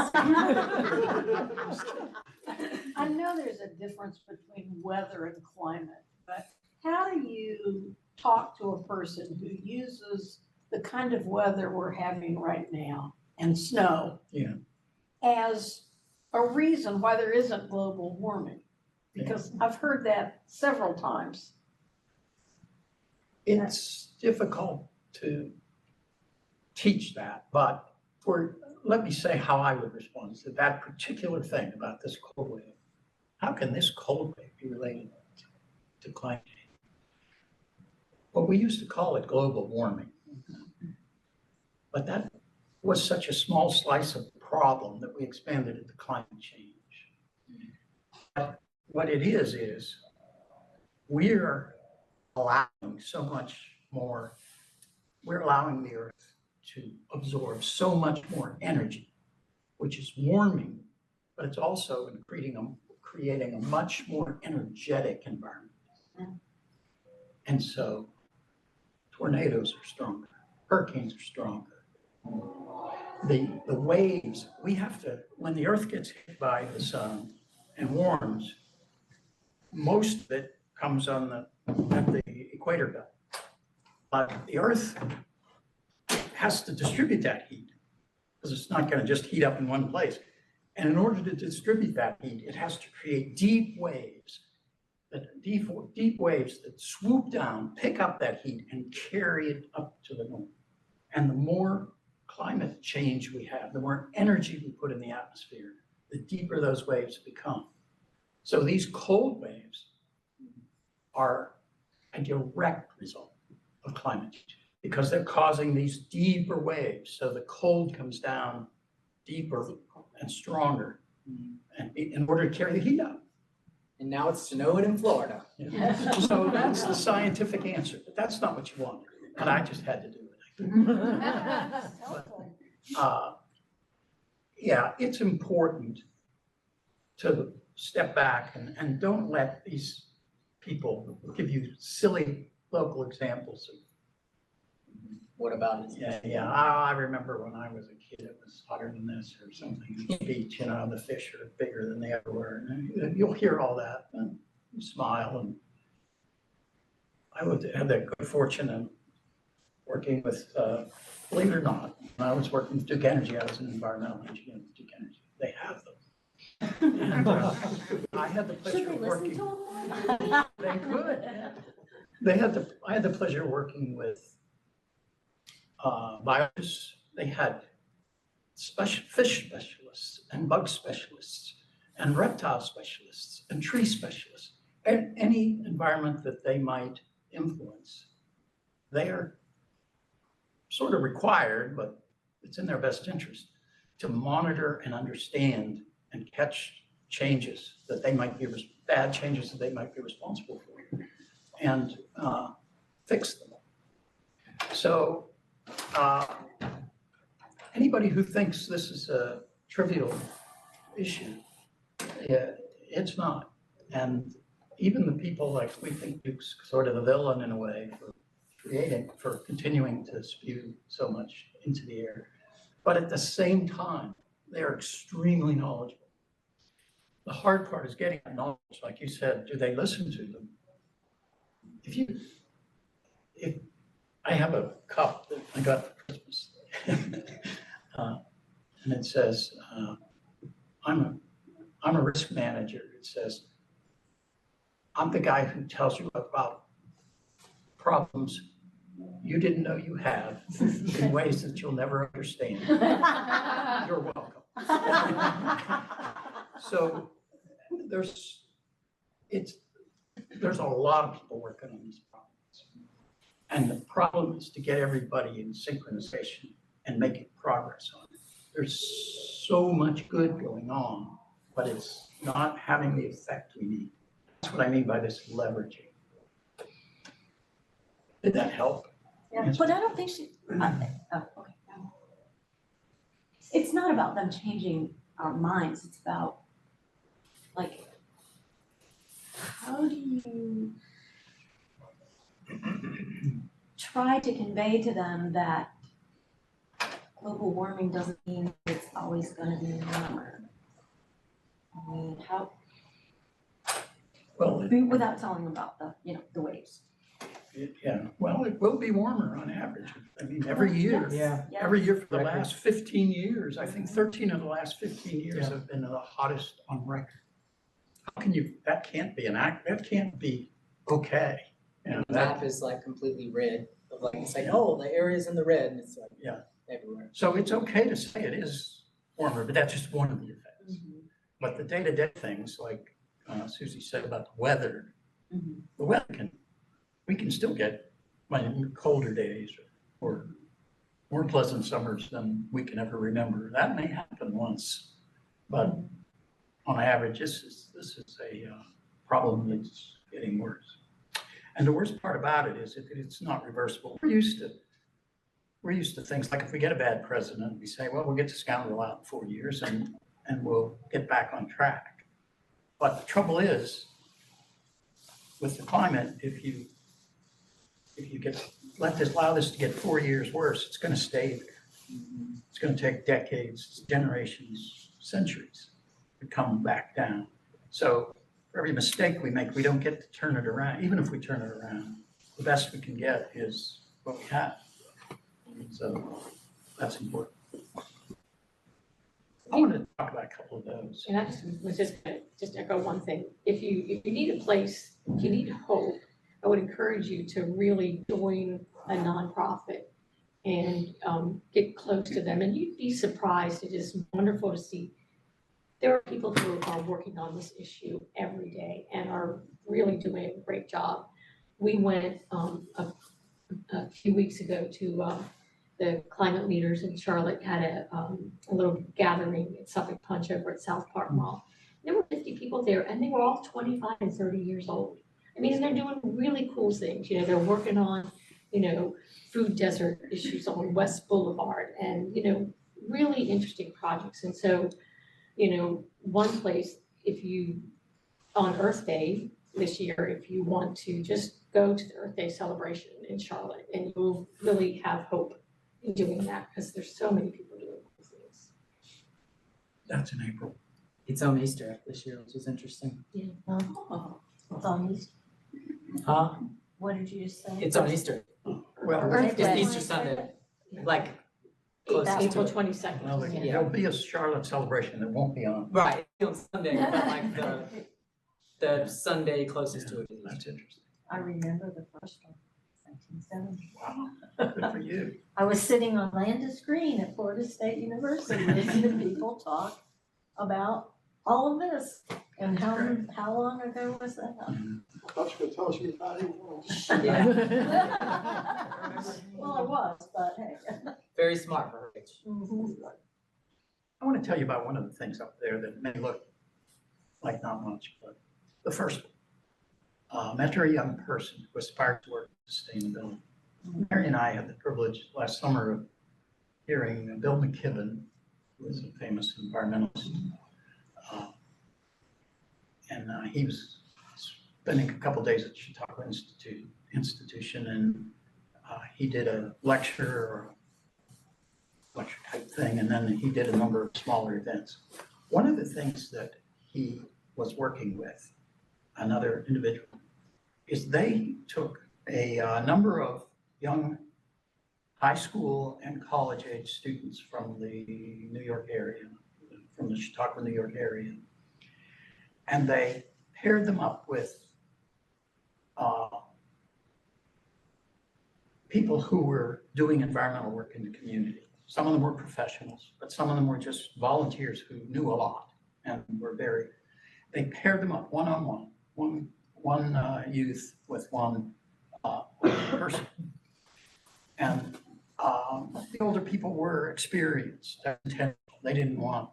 I know there's a difference between weather and climate, but how do you talk to a person who uses the kind of weather we're having right now and snow? Yeah. As a reason why there isn't global warming? Because I've heard that several times. It's difficult to teach that, but let me say how I would respond to that particular thing about this cold wave. How can this cold wave be related to climate change? Well, we used to call it global warming, but that was such a small slice of the problem that we expanded it to climate change. But what it is we're allowing so much more, we're allowing the Earth to absorb so much more energy, which is warming, but it's also creating a much more energetic environment. And so tornadoes are stronger, hurricanes are stronger. The waves, we have to, when the Earth gets hit by the sun and warms, most of it comes at the equator belt. But the Earth has to distribute that heat because it's not going to just heat up in one place. And in order to distribute that heat, it has to create deep waves that swoop down, pick up that heat and carry it up to the north. And the more climate change we have, the more energy we put in the atmosphere, the deeper those waves become. So these cold waves are a direct result of climate change because they're causing these deeper waves. So the cold comes down deeper and stronger and in order to carry the heat up. And now it's snowing in Florida. So that's the scientific answer, but that's not what you want. And I just had to do it. Yeah, it's important to step back and don't let these people give you silly local examples of. What about it? Yeah. I remember when I was a kid, it was hotter than this or something. The beach, the fish are bigger than they ever were. And you'll hear all that and you smile. And I had the good fortune of working with, believe it or not, when I was working with Duke Energy, I was an environmental engineer with Duke Energy. They have them. And, I had the pleasure of working. They could. Yeah. I had the pleasure of working with biologists. They had fish specialists and bug specialists and reptile specialists and tree specialists. And any environment that they might influence, they are sort of required, but it's in their best interest to monitor and understand and catch changes that they might be, bad changes that they might be responsible for and fix them. So anybody who thinks this is a trivial issue, it's not. And even the people like we think Duke's sort of the villain in a way for continuing to spew so much into the air. But at the same time, they're extremely knowledgeable. The hard part is getting that knowledge. Like you said, do they listen to them? If I have a cup that I got for Christmas, and it says, I'm a risk manager. It says, I'm the guy who tells you about problems you didn't know you have in ways that you'll never understand. You're welcome. So there's a lot of people working on these problems. And the problem is to get everybody in synchronization and making progress on it. There's so much good going on, but it's not having the effect we need. That's what I mean by this leveraging. Did that help? Yeah, but I don't think okay. It's not about them changing our minds. It's about, like, how do you try to convey to them that global warming doesn't mean it's always gonna be warmer? I mean, how, Well, without telling them about the, the waves. yeah, well, it will be warmer on average. I mean, every year. Yeah. Yes. Every year for the Record. last 15 years, I think 13 of the last 15 years Yeah. have been the hottest on record. How can you, that can't be that can't be okay. You know, The that, map is like completely red, of like, it's like, oh, the area's in the red, and it's like, Yeah. everywhere. so it's okay to say it is warmer, but that's just one of the effects. But the day-to-day things, like Susie said about the weather, the weather we can still get colder days or more pleasant summers than we can ever remember. That may happen once, but on average, this is a problem that's getting worse. And the worst part about it is it's not reversible. We're used to things like if we get a bad president, we say, well, we'll get the scoundrel out in 4 years and we'll get back on track. But the trouble is, with the climate, if you allow this to get 4 years worse, it's going to stay there. It's going to take decades, generations, centuries to come back down. So for every mistake we make, we don't get to turn it around. Even if we turn it around, the best we can get is what we have. So that's important. I want to talk about a couple of those. And I was just gonna echo one thing. If you need a place, if you need hope, I would encourage you to really join a nonprofit and get close to them. And you'd be surprised. It is wonderful to see. There are people who are working on this issue every day and are really doing a great job. We went a few weeks ago to the climate leaders in Charlotte had a little gathering at Suffolk Punch over at South Park Mall. There were 50 people there and they were all 25 and 30 years old. I mean, and they're doing really cool things. They're working on, food desert issues on West Boulevard and, really interesting projects. And so, one place, on Earth Day this year, if you want to just go to the Earth Day celebration in Charlotte and you'll really have hope in doing that because there's so many people doing these things. That's in April. It's on Easter this year, which is interesting. It's on Easter. Huh? What did you just say? It's on Easter. Well, Earth It's Day. Easter Sunday, like, closest April to it. 22nd. well, there'll be a Charlotte celebration that won't be on. Right, on Sunday, but like the Sunday closest to it is That's Easter. interesting. I remember the first one, 1970. Wow, good for you. I was sitting on Landis Green at Florida State University listening to people talk about all of this. And how long ago was that? I thought you could tell us you were 91. Well, I was, but hey. Very smart for her age. I want to tell you about one of the things up there that may look like not much, but the first one. Mentor a young person who aspires to work in sustainability. Mary and I had the privilege last summer of hearing Bill McKibben, who is a famous environmentalist. And he was spending a couple days at Chautauqua Institution, and he did a lecture type thing, and then he did a number of smaller events. One of the things that he was working with, another individual, is they took a number of young high school and college age students from the New York area, from the Chautauqua, New York area, and they paired them up with people who were doing environmental work in the community. Some of them were professionals, but some of them were just volunteers who knew a lot and were they paired them up one-on-one, one youth with one person. And the older people were experienced, they didn't want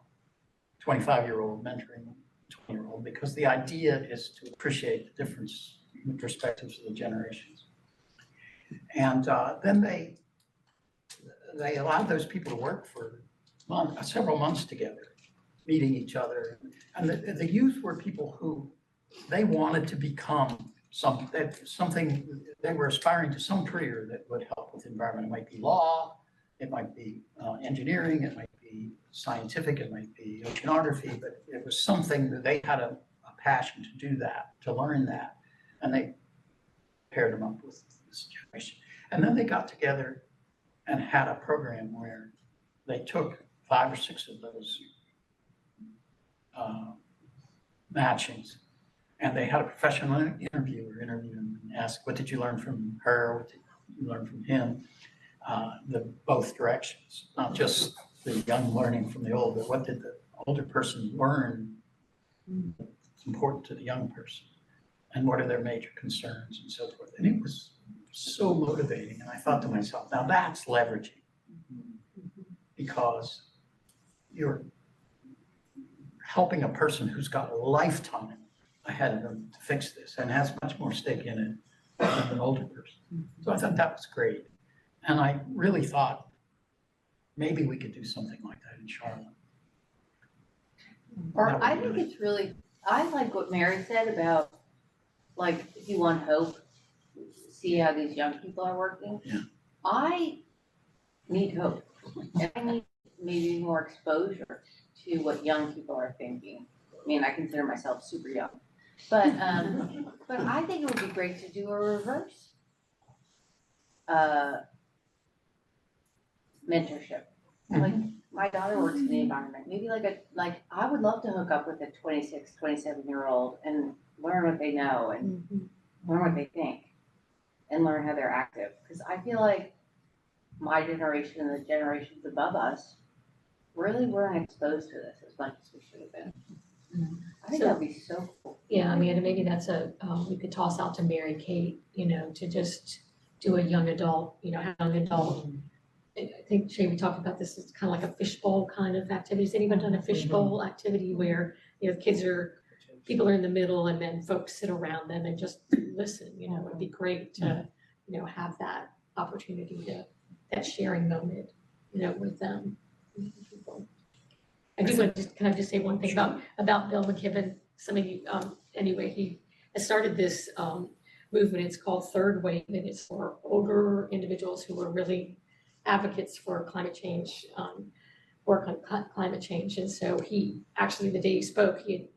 25-year-old mentoring 20-year-old because the idea is to appreciate the difference in the perspectives of the generations. And then they allowed those people to work for several months together. meeting each other. And the youth were people who, they wanted to become something, they were aspiring to some career that would help with the environment. It might be law, it might be engineering, it might be scientific, it might be oceanography, but it was something that they had a passion to do that, to learn that. And they paired them up with this generation. And then they got together and had a program where they took 5 or 6 of those matchings, and they had a professional interviewer interview them and ask, what did you learn from her? What did you learn from him? Both directions, not just the young learning from the old, but what did the older person learn that's important to the young person? And what are their major concerns and so forth? And it was so motivating. And I thought to myself, now that's leveraging, because you're helping a person who's got a lifetime ahead of them to fix this and has much more stake in it than an older person. So I thought that was great. And I really thought maybe we could do something like that in Charlotte. Or That would I be think nice. it's really, I like what Mary said about, like, if you want hope, see how these young people are working. Yeah. I need hope. And I need maybe more exposure to what young people are thinking. I mean, I consider myself super young. But I think it would be great to do a reverse mentorship. Like, my daughter works in the environment. Maybe like I would love to hook up with a 26, 27-year-old and learn what they know and learn what they think and learn how they're active. Because I feel like my generation and the generations above us really weren't exposed to this as much as we should have been. I think that'd be so cool. Yeah, I mean, and maybe that's we could toss out to Mary Kate, to just do a young adult, I think Shay, we talked about this, it's kind of like a fishbowl kind of activity. Has anyone done a fishbowl activity where, people are in the middle and then folks sit around them and just listen, it'd be great to, have that opportunity that sharing moment, with them. Can I just say one thing about Bill McKibben? Some of you, anyway, he has started this movement. It's called Third Wave, and it's for older individuals who are really advocates for climate change, work on climate change. And so he actually, the day he spoke, he had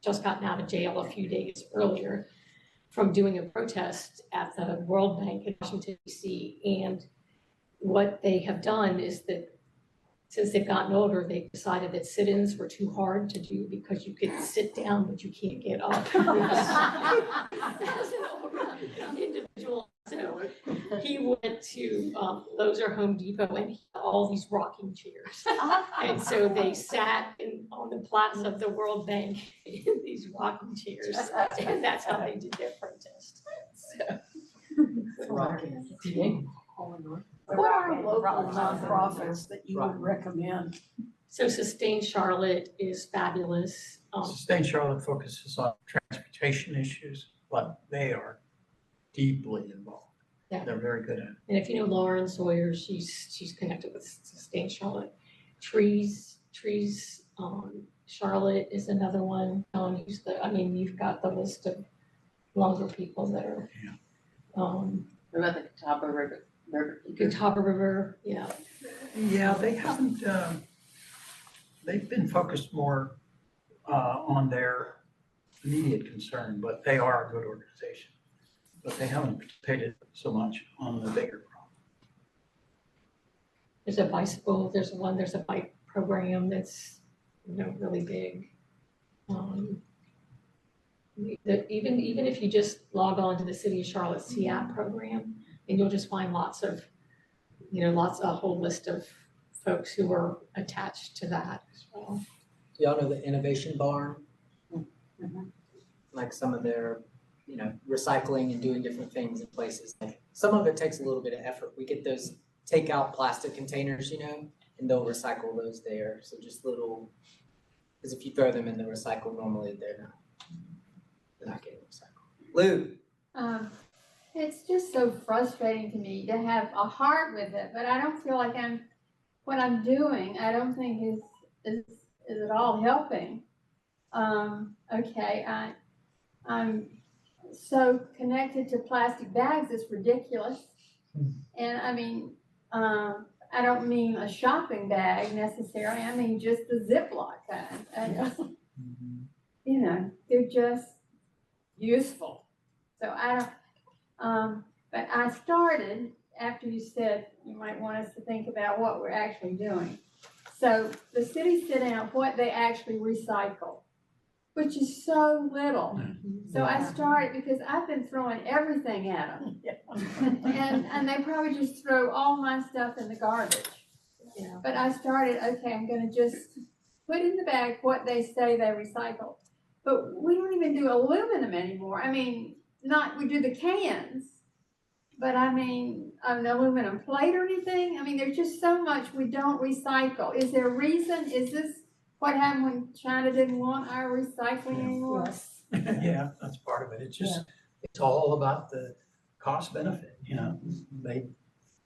just gotten out of jail a few days earlier from doing a protest at the World Bank in Washington, D.C. And what they have done is that since they've gotten older, they've decided that sit-ins were too hard to do because you could sit down, but you can't get up. As an older individual, so he went to Lowe's or Home Depot and he had all these rocking chairs. And so they sat on the plaza of the World Bank in these rocking chairs, and that's how they did their protest. What are local nonprofits that you would recommend? So Sustain Charlotte is fabulous. Sustain Charlotte focuses on transportation issues, but they are deeply involved. Yeah. They're very good at it. And if you know Lauren Sawyer, she's connected with Sustain Charlotte. Trees, Charlotte is another one. You've got the list of longer people that are. What about the Catawba River? Catawba River, yeah. Yeah, they haven't, they've been focused more on their immediate concern, but they are a good organization. But they haven't participated so much on the bigger problem. There's a bike program that's, really big. Even if you just log on to the City of Charlotte CAP program, and you'll just find a whole list of folks who are attached to that as well. Do y'all know the Innovation Barn? Mm-hmm. Like some of their, recycling and doing different things in places. Like some of it takes a little bit of effort. We get those takeout plastic containers, and they'll recycle those there. So just little, because if you throw them in the recycle, normally they're not getting recycled. Lou? It's just so frustrating to me to have a heart with it, but I don't feel like what I'm doing, I don't think is is it all helping? Okay, I'm so connected to plastic bags, it's ridiculous. And I mean, I don't mean a shopping bag necessarily, I mean just the Ziploc kind. And, you know, they're just useful. So I don't, but I started, after you said you might want us to think about what we're actually doing. So the city set out what they actually recycle, which is so little. So I started, because I've been throwing everything at them. And they probably just throw all my stuff in the garbage. Yeah. But I started, okay, I'm gonna just put in the bag what they say they recycle. But we don't even do aluminum anymore. I mean, we do the cans, but I mean, an aluminum plate or anything. I mean, there's just so much we don't recycle. Is there a reason? Is this what happened when China didn't want our recycling anymore? Yes. Yeah, that's part of it. It's just, it's all about the cost benefit, you know? They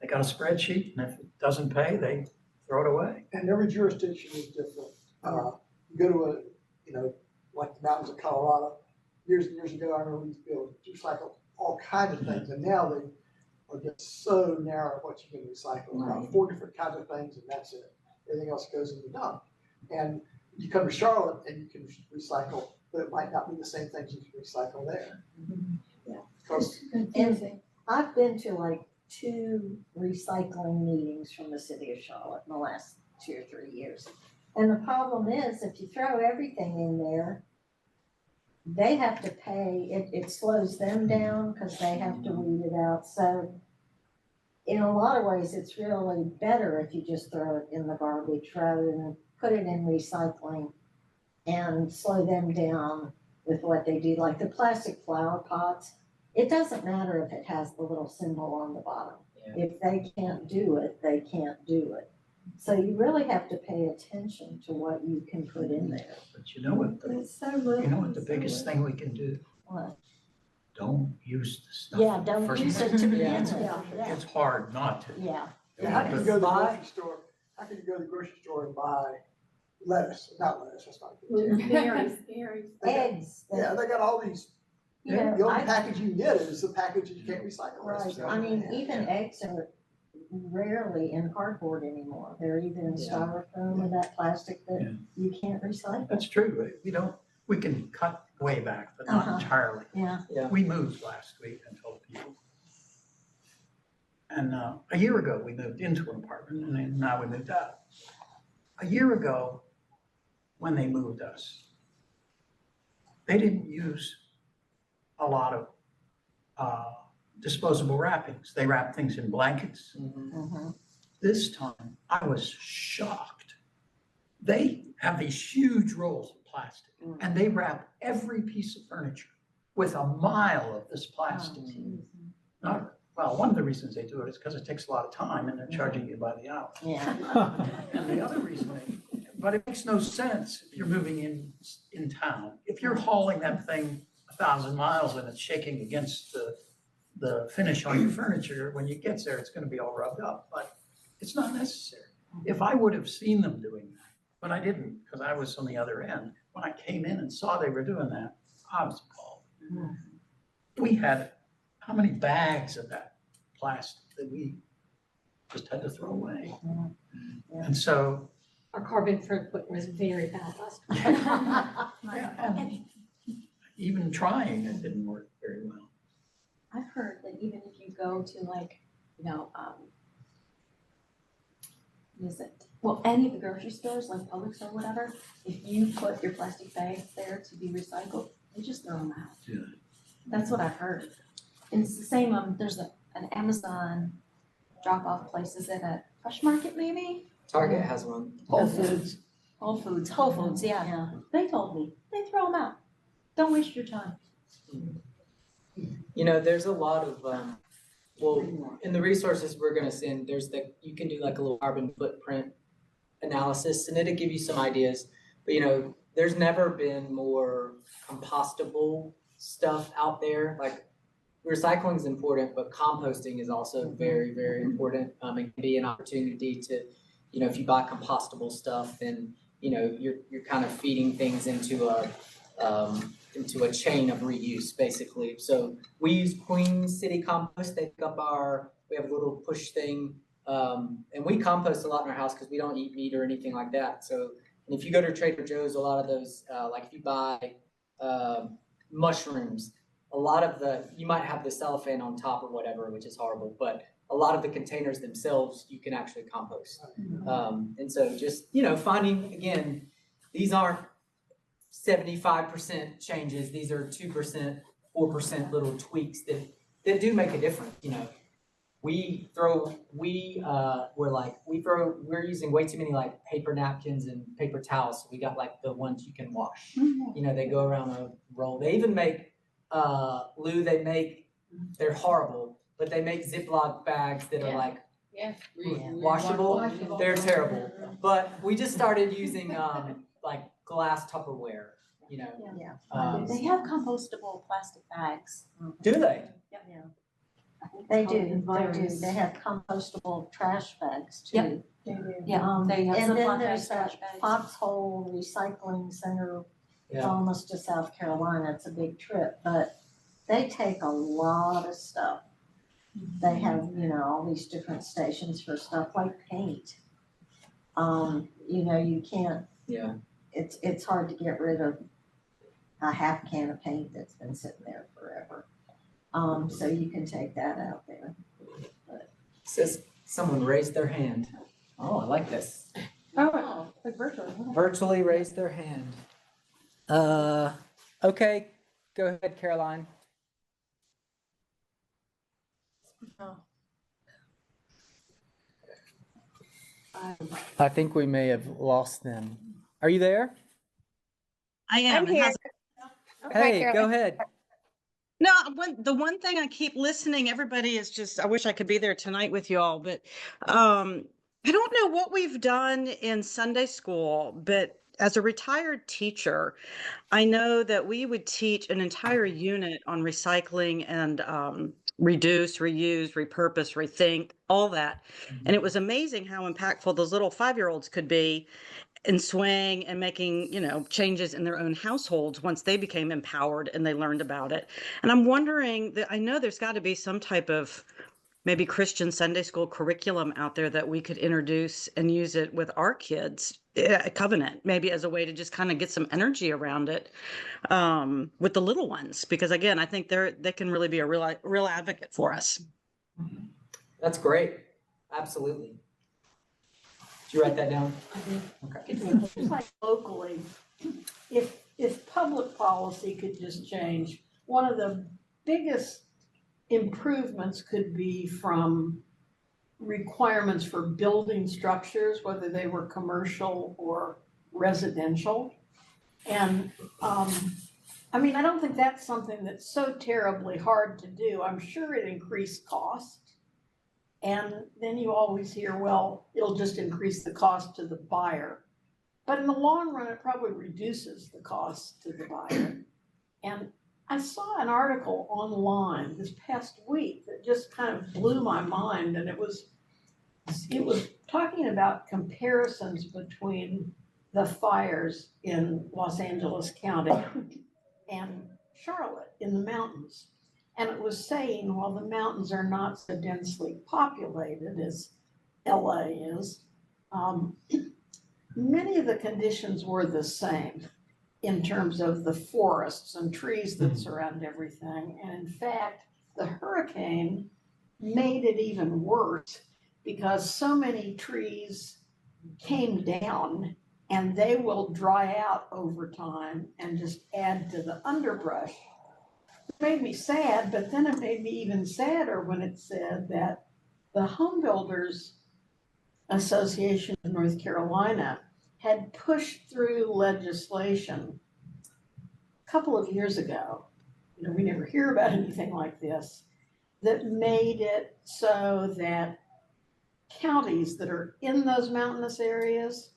got a spreadsheet, and if it doesn't pay, they throw it away. And every jurisdiction is different. You go to like the mountains of Colorado, years and years ago, I remember we used to be able to recycle all kinds of things, and now they are just so narrow what you can recycle. About 4 different kinds of things, and that's it. Everything else goes in the dump. And you come to Charlotte and you can recycle, but it might not be the same things you can recycle there. Yeah. Because Confusing. I've been to like 2 recycling meetings from the city of Charlotte in the last 2 or 3 years. And the problem is, if you throw everything in there, they have to pay, it slows them down because they have to weed it out. So in a lot of ways, it's really better if you just throw it in the garbage rather than put it in recycling and slow them down with what they do. Like the plastic flower pots, it doesn't matter if it has the little symbol on the bottom. Yeah. If they can't do it, they can't do it. So you really have to pay attention to what you can put in there. But you know what, It's so little. you know what the it's so biggest little. thing we can do? What? Don't use the stuff. Yeah, in the don't first use place. it to begin Yeah. with. Yeah, It's hard not to. yeah. how can you go to the Buy- grocery store? How can you go to the grocery store and buy lettuce? Not lettuce, that's not good. Berries. Eggs. Yeah, they got all these. You know, The only I- package you can get is the package that you can't recycle. That's Right, the I only mean, thing. even eggs are rarely in cardboard anymore. They're either in Yeah. styrofoam or that plastic Yeah. that you can't recycle. That's true. We can cut way back, but not Uh-huh. entirely. Yeah, We moved last week, I told people. And a year ago, we moved into an apartment, and then now we moved out. A year ago, when they moved us, they didn't use a lot of disposable wrappings. They wrapped things in blankets. mhm. This time, I was shocked. They have these huge rolls of plastic, and they wrap every piece of furniture with a mile of this plastic. Well, one of the reasons they do it is because it takes a lot of time, and they're charging you by the hour. Yeah, And the other reason, but it makes no sense if you're moving in town. If you're hauling that thing 1,000 miles and it's shaking against the finish on your furniture, when you get there, it's gonna be all rubbed up, but it's not necessary. If I would have seen them doing that, but I didn't, because I was on the other end, when I came in and saw they were doing that, I was appalled. We had, how many bags of that plastic that we just had to throw away? And so, Our carbon footprint was very bad last yeah, and even trying, it didn't work very well. I've heard that even if you go to like, what is it? Well, any of the grocery stores, like Publix or whatever, if you put your plastic bags there to be recycled, they just throw them out. Yeah. That's what I've heard. And it's the same, there's an Amazon drop-off place, is it a Fresh Market maybe? Target has one. Whole Foods. Whole Foods, yeah. yeah. They told me, they throw them out. Don't waste your time. You know, there's a lot of, well, in the resources we're gonna send, you can do like a little carbon footprint analysis, and it'll give you some ideas. But you know, there's never been more compostable stuff out there. Like recycling is important, but composting is also very, very important. It can be an opportunity to, you know, if you buy compostable stuff, then you know, you're kind of feeding things into a chain of reuse, basically. So we use Queen City Compost. They pick up we have a little push thing. And we compost a lot in our house because we don't eat meat or anything like that. So, and if you go to Trader Joe's, a lot of those, like if you buy mushrooms, a lot of you might have the cellophane on top or whatever, which is horrible, but a lot of the containers themselves, you can actually compost. And so just, you know, finding, again, these aren't 75% changes. These are 2%, 4% little tweaks that do make a difference. You know, we're using way too many like paper napkins and paper towels. So we got like the ones you can wash. You know, they go around a roll. They even make, they're horrible, but they make Ziploc bags that are like washable. They're terrible. But we just started using like glass Tupperware, you know. They have compostable plastic bags. Do they? Yeah. They do. They have compostable trash bags too. Yep. They do. Yeah, they have And then Ziploc there's trash that bags. Foxhole Recycling Center, it's Yeah. almost to South Carolina, it's a big trip, but they take a lot of stuff. They have, you know, all these different stations for stuff like paint. You know, you can't, it's hard to get rid of a half can of paint that's been sitting there forever. So you can take that out there. Says someone raised their hand. Oh, I like this. Oh, like virtually. Virtually raised their hand. Okay, go ahead, Caroline. I think we may have lost them. Are you there? I am. I'm here. Hey, go ahead. No, the one thing I keep listening, everybody is just, I wish I could be there tonight with you all, but I don't know what we've done in Sunday school, but as a retired teacher, I know that we would teach an entire unit on recycling and reduce, reuse, repurpose, rethink, all that. And it was amazing how impactful those little 5-year-olds could be and swaying and making, you know, changes in their own households once they became empowered and they learned about it. And I'm wondering that I know there's got to be some type of maybe Christian Sunday school curriculum out there that we could introduce and use it with our kids, Covenant, maybe as a way to just kind of get some energy around it with the little ones, because again, I think they can really be a real advocate for us. That's great. Absolutely. Did you write that down? Okay. It's like locally, if public policy could just change, one of the biggest improvements could be from requirements for building structures, whether they were commercial or residential. And, I mean, I don't think that's something that's so terribly hard to do. I'm sure it increased cost. And then you always hear, well, it'll just increase the cost to the buyer. But in the long run, it probably reduces the cost to the buyer. And I saw an article online this past week that just kind of blew my mind, and it was talking about comparisons between the fires in Los Angeles County and Charlotte in the mountains. And it was saying, while the mountains are not so densely populated as LA is, many of the conditions were the same in terms of the forests and trees that surround everything. And in fact, the hurricane made it even worse because so many trees came down and they will dry out over time and just add to the underbrush. It made me sad, but then it made me even sadder when it said that the Home Builders Association of North Carolina had pushed through legislation a couple of years ago. You know, we never hear about anything like this, that made it so that counties that are in those mountainous areas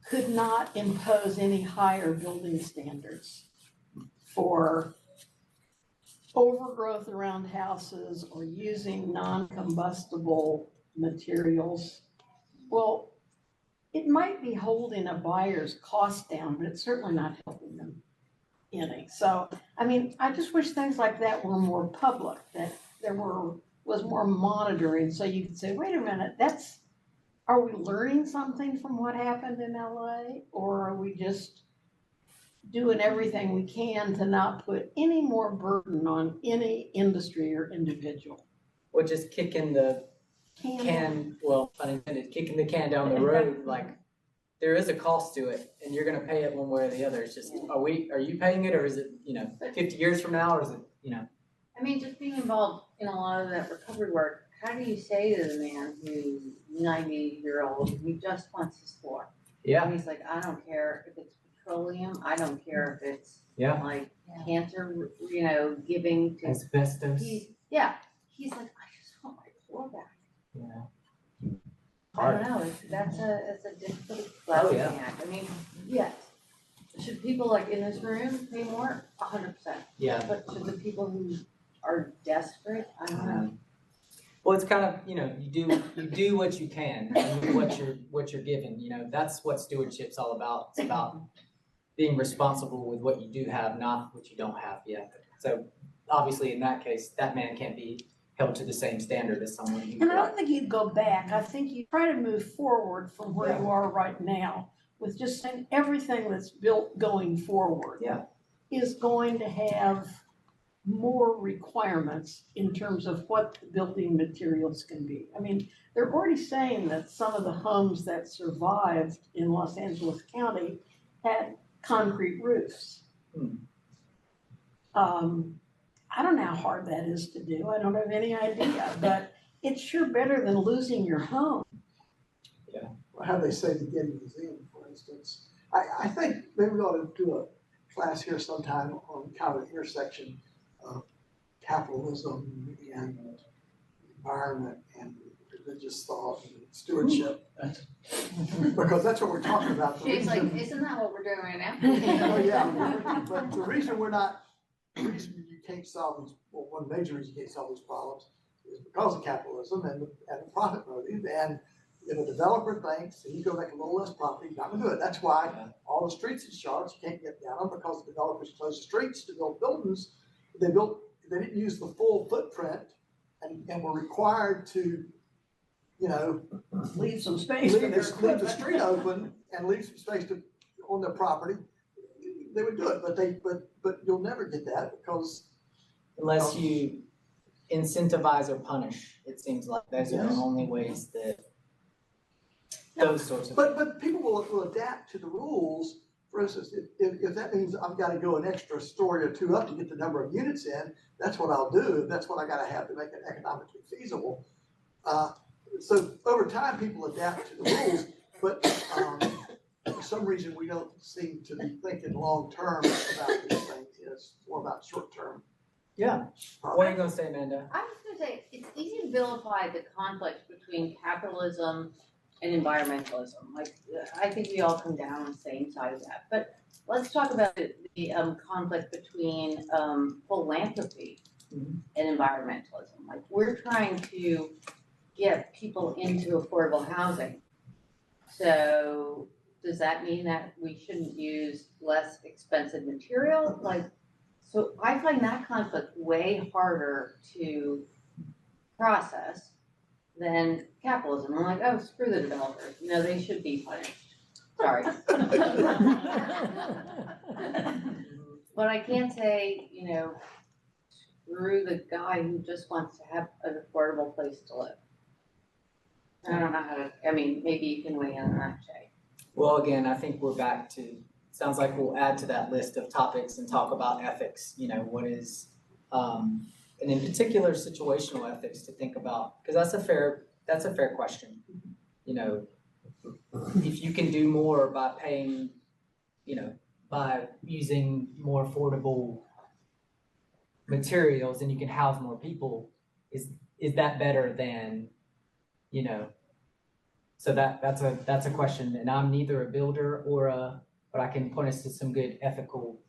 could not impose any higher building standards for overgrowth around houses or using non-combustible materials. Well, it might be holding a buyer's cost down, but it's certainly not helping them any. So, I mean, I just wish things like that were more public, that was more monitoring, so you could say, wait a minute, are we learning something from what happened in LA? Or are we just doing everything we can to not put any more burden on any industry or individual? Or just kicking the well, unintended, kicking the can down the road, like, there is a cost to it, and you're gonna pay it one way or the other. It's just, are you paying it, or is it, 50 years from now, or is it, I mean, just being involved in a lot of that recovery work, how do you say to the man who's 90-year-old, who just wants his floor? Yeah. And he's like, I don't care if it's petroleum, I don't care if it's like cancer, giving to. Asbestos. He's like, I just want my floor back. Yeah. I don't know, it's a difficult Oh, balancing yeah. act. I mean, yes. Should people like in this room pay more? 100%. Yeah. But should the people who are desperate, I don't know. Well, it's kind of, you do what you can and what you're given, that's what stewardship's all about. It's about being responsible with what you do have, not what you don't have yet. So obviously in that case, that man can't be held to the same standard as someone who. And I don't think you'd go back. I think you try to move forward from where you are right now with just saying everything that's built going forward is going to have more requirements in terms of what the building materials can be. I mean, they're already saying that some of the homes that survived in Los Angeles County had concrete roofs. I don't know how hard that is to do. I don't have any idea, but it's sure better than losing your home. Yeah. Or how they say the Getty Museum, for instance. I think maybe we ought to do a class here sometime on kind of the intersection of capitalism and environment and religious thought and stewardship. Because that's what we're talking about. She's like, isn't that what we're doing right now? Oh, yeah, but the reason you can't solve these, well, one major reason you can't solve these problems is because of capitalism and the profit motive. And if a developer thinks he's gonna make a little less profit, he's not gonna do it. That's why all the streets in Charlotte, you can't get down them because the developers closed the streets to build buildings. They didn't use the full footprint and were required to, leave some space. leave the street open and leave some space on their property. They would do it, but you'll never get that because unless you incentivize or punish, it seems like those are the only ways that those sorts of. But people will adapt to the rules. For instance, if that means I've got to go an extra story or two up to get the number of units in, that's what I'll do. That's what I got to have to make it economically feasible. So over time, people adapt to the rules, but for some reason, we don't seem to be thinking long-term about these things. It's more about short-term. Yeah. What are you gonna say, Amanda? I was gonna say, it's easy to vilify the conflict between capitalism and environmentalism. Like, I think we all come down on the same side of that. But let's talk about the conflict between philanthropy and environmentalism. Like, we're trying to get people into affordable housing. So does that mean that we shouldn't use less expensive material? So I find that conflict way harder to process than capitalism. I'm like, oh, screw the developers. They should be punished. Sorry. But I can't say, screw the guy who just wants to have an affordable place to live. I don't know how to, maybe you can weigh in on that, Jay. Well, again, I think we're back to, sounds like we'll add to that list of topics and talk about ethics, what is, and in particular, situational ethics to think about, because that's a fair question. If you can do more by paying, by using more affordable materials and you can house more people, is that better than, so that's a question, and I'm neither a builder but I can point us to some good ethical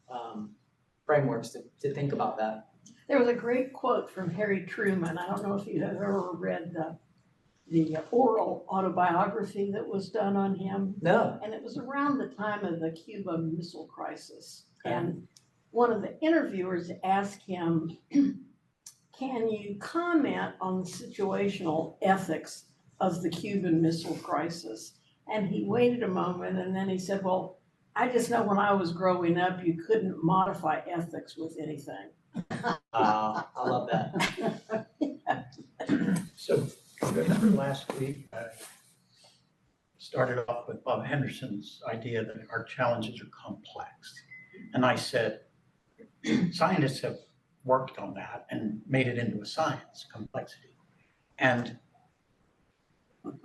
frameworks to think about that. There was a great quote from Harry Truman. I don't know if you have ever read the oral autobiography that was done on him? No. And it was around the time of the Cuban Missile Crisis. Okay. And one of the interviewers asked him, can you comment on the situational ethics of the Cuban Missile Crisis? And he waited a moment and then he said, well, I just know when I was growing up, you couldn't modify ethics with anything. I love that. So remember last week, I started off with Bob Henderson's idea that our challenges are complex. And I said, scientists have worked on that and made it into a science, complexity. And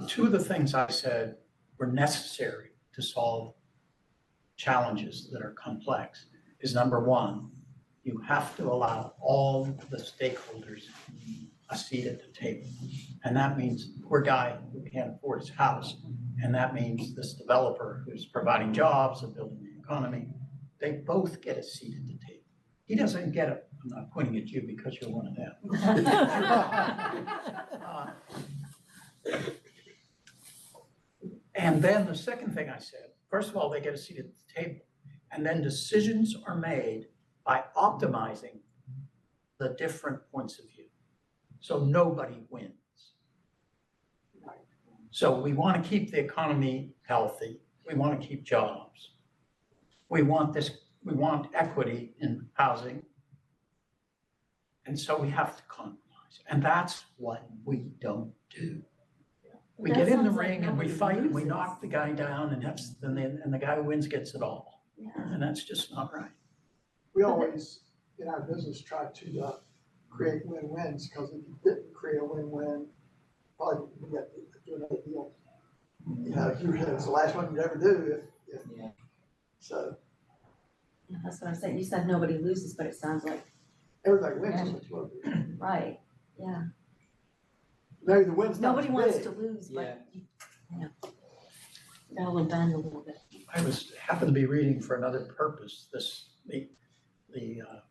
two of the things I said were necessary to solve challenges that are complex is number one, you have to allow all the stakeholders a seat at the table. And that means the poor guy who can't afford his house. And that means this developer who's providing jobs and building the economy. They both get a seat at the table. He doesn't get it. I'm not pointing at you because you're one of them. And then the second thing I said, first of all, they get a seat at the table. And then decisions are made by optimizing the different points of view. So nobody wins. So we want to keep the economy healthy. We want to keep jobs. We want equity in housing. And so we have to compromise. And that's what we don't do. We get in the ring and we fight and we knock the guy down and the guy who wins gets it all. And that's just not right. We always, in our business, try to create win-wins, because if you didn't create a win-win, probably wouldn't get do another deal. You know, it's the last one you'd ever do if so. Yeah, that's what I'm saying. You said nobody loses, but it sounds like, Everybody wins is what you want to do. right, yeah. Maybe the win's not Nobody too wants big. to lose, Yeah. but you know, gotta bend a little bit. I happened to be reading for another purpose, the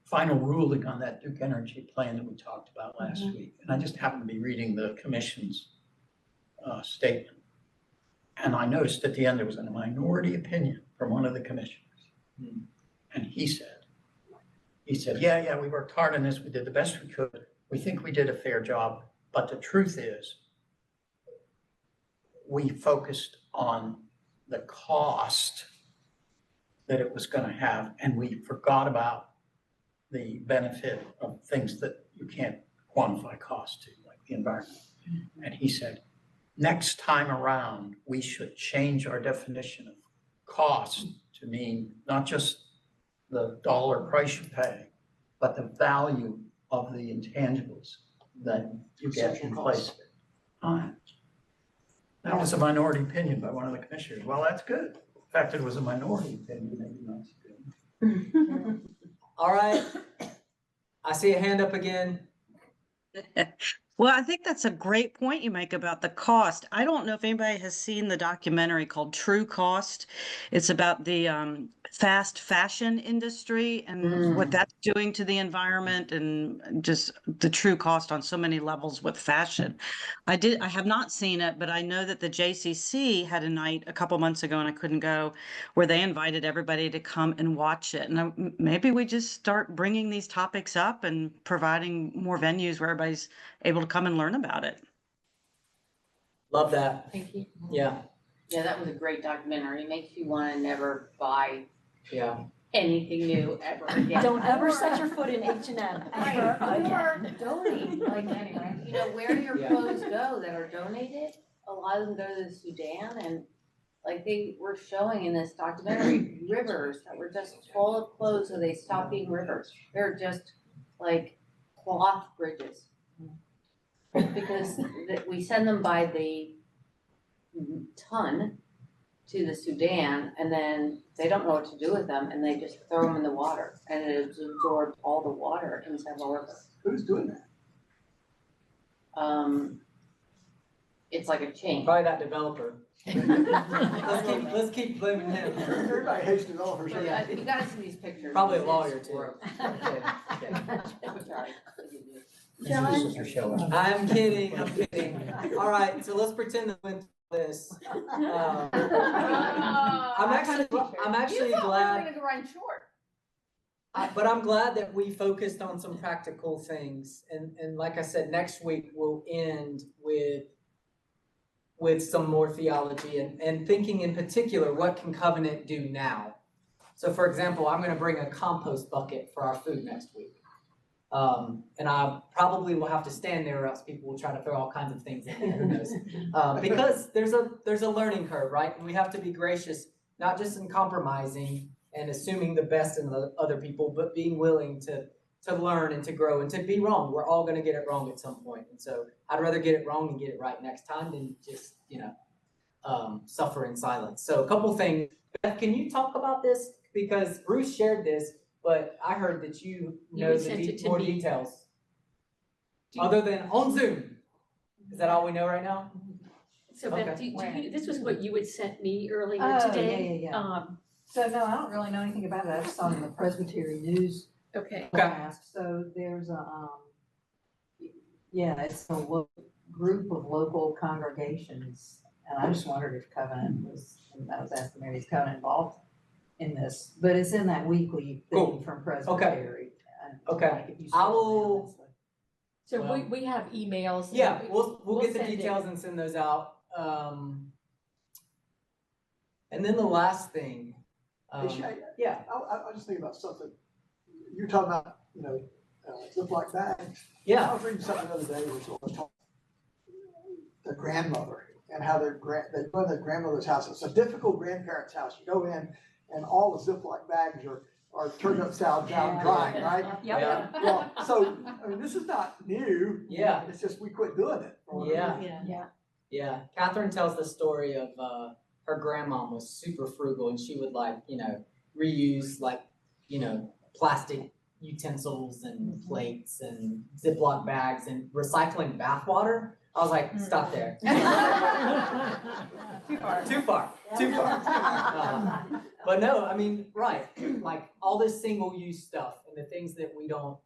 final ruling on that Duke Energy plan that we talked about last week. And I just happened to be reading the commission's statement. And I noticed at the end, there was a minority opinion from one of the commissioners. And he said, yeah, we worked hard on this. We did the best we could. We think we did a fair job. But the truth is, we focused on the cost that it was going to have, and we forgot about the benefit of things that you can't quantify cost to, like the environment. And he said, next time around, we should change our definition of cost to mean not just the dollar price you pay, but the value of the intangibles that you get in place of it. That was a minority opinion by one of the commissioners. Well, that's good. The fact that it was a minority opinion, maybe not so good. All right. I see a hand up again. Well, I think that's a great point you make about the cost. I don't know if anybody has seen the documentary called True Cost. It's about the fast fashion industry and what that's doing to the environment and just the true cost on so many levels with fashion. I have not seen it, but I know that the JCC had a night a couple months ago, and I couldn't go, where they invited everybody to come and watch it. And maybe we just start bringing these topics up and providing more venues where everybody's able to come and learn about it. Love that. Thank you. Yeah, Yeah, that was a great documentary. It makes you want to never buy yeah. anything new ever again. Don't ever set your foot in H&M ever Or again. donate, like, Anyway. you know, where do your Yeah. clothes go that are donated? A lot of them go to the Sudan, and like they were showing in this documentary, rivers that were just full of clothes, so they stopped being rivers. They're just like cloth bridges. Because we send them by the ton to the Sudan, and then they don't know what to do with them, and they just throw them in the water, and it absorbs all the water inside the river. Who's doing that? It's like a chain. Probably that developer. Let's keep blaming him. Everybody hates developers. Yeah, you gotta see these pictures. Probably a It's lawyer too. horrible. Okay, okay. Sorry. This is your show. I'm kidding, I'm kidding. All right, so let's pretend that we went through this. I'm actually You thought we were glad, gonna run short. but I'm glad that we focused on some practical things. And like I said, next week we'll end with some more theology and thinking in particular, what can covenant do now? So for example, I'm gonna bring a compost bucket for our food next week. And I probably will have to stand there or else people will try to throw all kinds of things in there, who knows? Because there's a learning curve, right? And we have to be gracious, not just in compromising and assuming the best in the other people, but being willing to learn and to grow and to be wrong. We're all gonna get it wrong at some point. And so I'd rather get it wrong and get it right next time than just, suffer in silence. So a couple things. Beth, can you talk about this? Because Bruce shared this, but I heard that you know sent it to more me. details. Other than on Zoom. Is that all we know right now? So Beth, Okay. this was what you had sent me earlier Oh, today? yeah. So no, I don't really know anything about it. I just saw it in the Presbytery News Okay. blast. So there's it's a group of local congregations. And I just wondered if Covenant and I was asking maybe is Covenant involved in this, but it's in that weekly Cool. thing from Presbytery. Okay. Like if you I scroll will- down, So Well, we have emails. Yeah, we'll get the send it. details and send those out. And then the last thing. Hey, Shay, I just think about something. You're talking about, Ziploc bags. Yeah. I was reading something the other day where someone was talking their grandmother and how they go to their grandmother's house. It's a difficult grandparent's house. You go in and all the Ziploc bags are turned upside down drying, right? Yeah. Well, so, I mean, this is not new. Yeah. It's just we quit doing it. Yeah. Yeah, Catherine tells the story of her grandma was super frugal and she would reuse plastic utensils and plates and Ziploc bags and recycling bath water. I was like, stop there. Too far. But no, I mean, right, like all this single-use stuff and the things that we don't,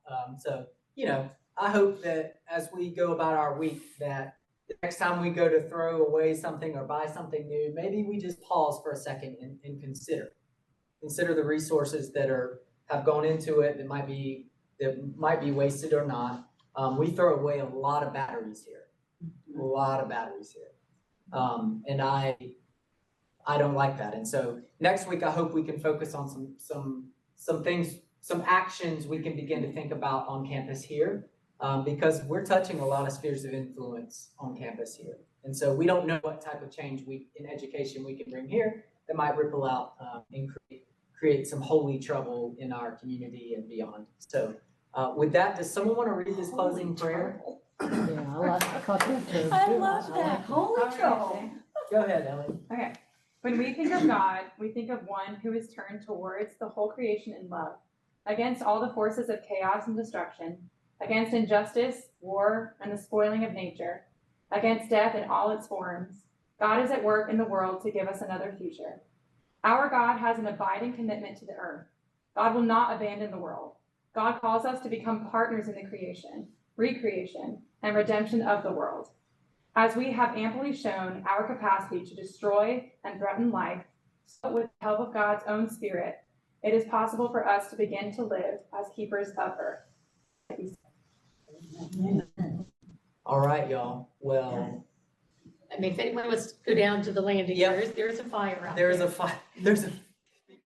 I hope that as we go about our week that the next time we go to throw away something or buy something new, maybe we just pause for a second and consider the resources that have gone into it that might be wasted or not. We throw away a lot of batteries here, and I don't like that. And so next week I hope we can focus on some things, some actions we can begin to think about on campus here. Because we're touching a lot of spheres of influence on campus here. And so we don't know what type of change in education we can bring here that might ripple out and create some holy trouble in our community and beyond. So with that, does someone want to read this closing prayer? I love that, holy trouble. Go ahead, Ellie. Okay. When we think of God, we think of one who is turned towards the whole creation in love, against all the forces of chaos and destruction, against injustice, war, and the spoiling of nature, against death in all its forms. God is at work in the world to give us another future. Our God has an abiding commitment to the earth. God will not abandon the world. God calls us to become partners in the creation, recreation, and redemption of the world. As we have amply shown our capacity to destroy and threaten life, so with the help of God's own Spirit, it is possible for us to begin to live as keepers of earth. All right, y'all. Well, I mean, if anyone wants to go down to the landing, Yep. there's a fire out there is there. there's a